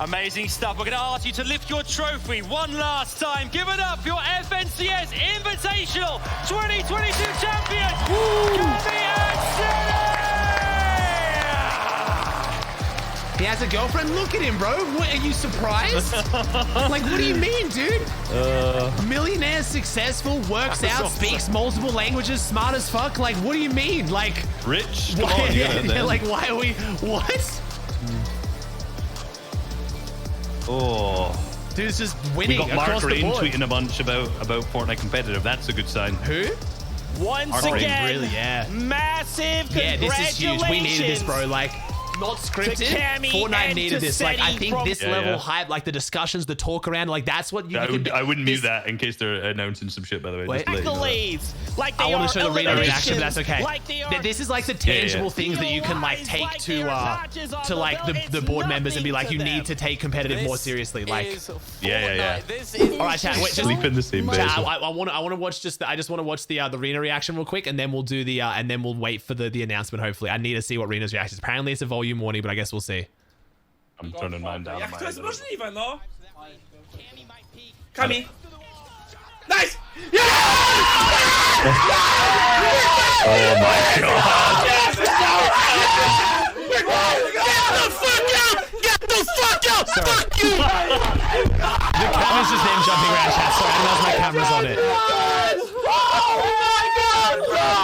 Amazing stuff. We're going to ask you to lift your trophy one last time. Give it up for your FNCS Invitational 2022 champion, Kami and Setty! He has a girlfriend? Look at him, bro. What, are you surprised? Like, what do you mean, dude? Millionaire, successful, works out, speaks multiple languages, smart as fuck. Like, what do you mean? Like, rich? Come on, like, why are we... What? Dude's just winning. We got Mark across Rain the board. tweeting a bunch about Fortnite competitive. That's a good sign. Who? Once again, really, massive congratulations. Yeah, this is huge. We needed this, bro. Like, not scripted. Fortnite needed this. Like, I think this level hype, like the discussions, the talk around, like that's what you. I wouldn't mute that in case they're announcing some shit. By the way, accolades. Like they I want to show the Reno reaction, but that's okay. Like this is like the tangible things that you can like take to like the board members and be like, you need to take competitive more seriously. Like, All right, chat. Wait, sleep in the same bed. I want to watch I just want to watch the Reno reaction real quick, and then we'll do the and then we'll wait for the announcement. Hopefully, I need to see what Reno's reaction is. Apparently, it's a volume warning, but I guess we'll see. I'm turning mine down. Jak to jest możliwe, no? Kami. Nice! Yeah! Oh my god! Get the fuck out! Fuck you! The camera's just them jumping around, chat. Sorry, I don't know if my camera's on it.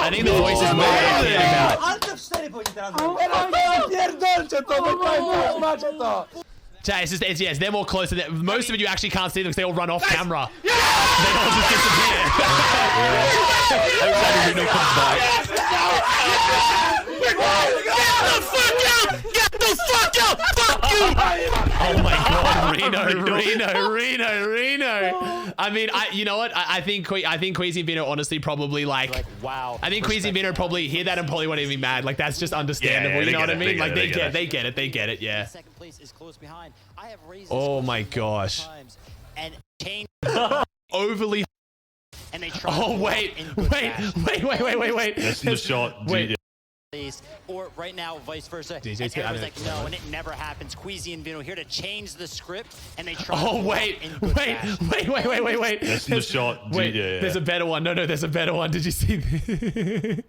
I think the voice is more about. Chat, it's they're more closer. Most of you actually can't see them because they all run off camera. They all just disappear. Outside of Reno comes back. Get the fuck out! Fuck you! Oh my god, Reno. I mean, you know what? I think Quesy and Veno honestly probably like wow. I think Quesy and Veno probably hear that and probably won't even be mad. Like that's just understandable. You know what I mean? Like they get it. Yeah. Oh my gosh. Overly. Oh wait. That's the shot. Wait. Or right now, vice versa. DJ's and everyone's like, no, and it never happens. Quesy and Veno here to change the script, and they try. Oh wait. That's the shot. Wait, there's a better one. No, there's a better one. Did you see this?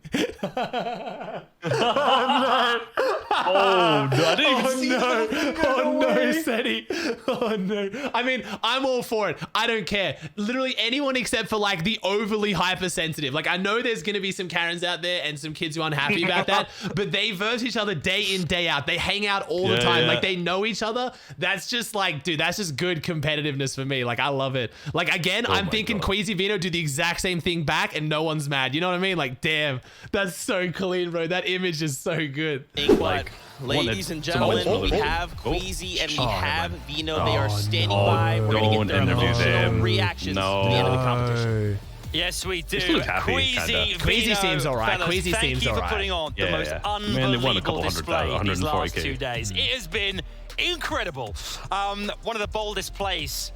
Oh no! I didn't even see that. Oh no, Setty. Oh no. I mean, I'm all for it. I don't care. Literally anyone except for like the overly hypersensitive. Like I know there's gonna be some Karens out there and some kids who are unhappy about that, but they verse each other day in, day out. They hang out all the time. Like they know each other. That's just like, dude, that's just good competitiveness for me. Like I love it. Like again, I'm thinking Quesy Veno do the exact same thing back and no one's mad. You know what I mean? Like damn, that's so clean, bro. That image is so good. Like, ladies and gentlemen, we have Quesy and we have Veno. They are standing by. We're going to get their emotional reactions to the end of the competition. Yes, we do. Quesy seems all right. Quesy seems all right. Thank you for putting on the most unbelievable display these last 2 days. It has been incredible. One of the boldest plays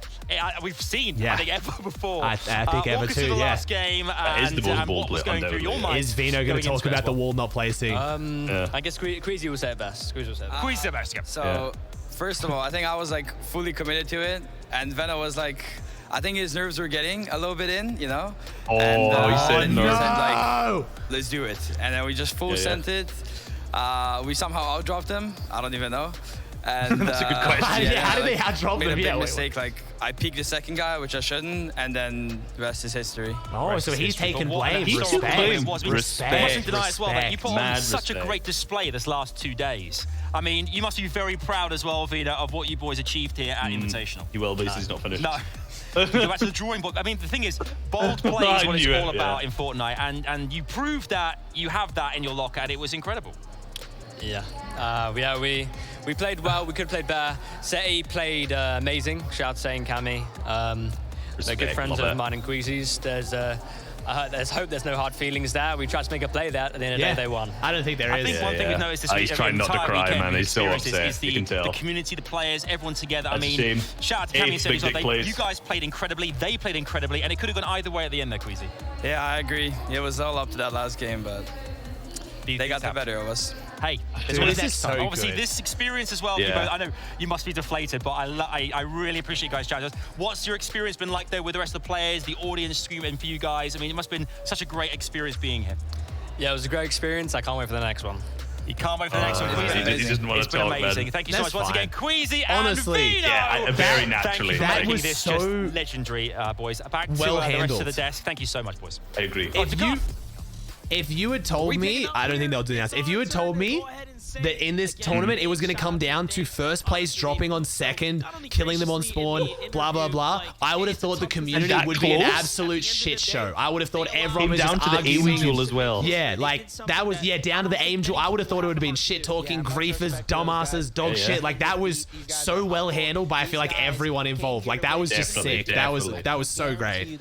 we've seen, I think, ever before. I think ever too, the last game and what was going through your mind. Is Veno going to talk about the wall not placing? I guess Quesy will say it best. Quesy said best, yeah. So, first of all, I think I was like fully committed to it, and Veno was like, I think his nerves were getting a little bit in, you know? Oh, and, he said no. Like, let's do it. And then we just full sent it. We somehow outdropped him. I don't even know. And that's a good question. How did they outdrop him? Made a big mistake. Like, I peeked the second guy, which I shouldn't, and then the rest is history. Oh, so he's taking blame. Respect. Respect. Deny as well that you put on such a great display this last 2 days. I mean, you must be very proud as well, Veno, of what you boys achieved here at Invitational. He will be, so he's not finished. No. Go back to the drawing board. I mean, the thing is, bold play is what it's all about in Fortnite, and you proved that you have that in your locker, and it was incredible. Yeah. We played well. We could have played better. Setty played amazing. Shout out to Setty and Kami. They're good friends of mine and Quesy's. There's hope there's no hard feelings there. We tried to make a play there. At the end of the day, they won. I don't think there is. I think one thing we've noticed this week, he's trying not to cry, man. He's so upset. Is you can tell. The community, the players, everyone together. That's I mean, shout out to Kami and Setty. You guys played incredibly. They played incredibly, and it could have gone either way at the end there, Quesy. Yeah, I agree. It was all up to that last game, but they got the better of us. Hey, obviously this experience as well. I know you must be deflated, but I really appreciate you guys chatting. What's your experience been like there with the rest of the players, the audience screaming for you guys? I mean, it must have been such a great experience being here. Yeah, it was a great experience. I can't wait for the next one. You can't wait for the next one, Quesy. He doesn't want to talk, amazing. Man. Thank you so much once again, Quesy and Veno. Yeah, very naturally. Thank you for making this just legendary, boys. Back to the rest of the desk. Thank you so much, boys. I agree. If you had told me, I don't think they'll do this. If you had told me that in this tournament it was going to come down to first place dropping on second, killing them on spawn, blah blah blah, I would have thought the community would be an absolute shit show. I would have thought everyone was down just to the arguing aim duel as well. Yeah, like that was down to the aim duel. I would have thought it would have been shit talking, griefers, dumbasses, dog shit. Like that was so well handled by I feel like everyone involved. Like that was just sick. That was so great.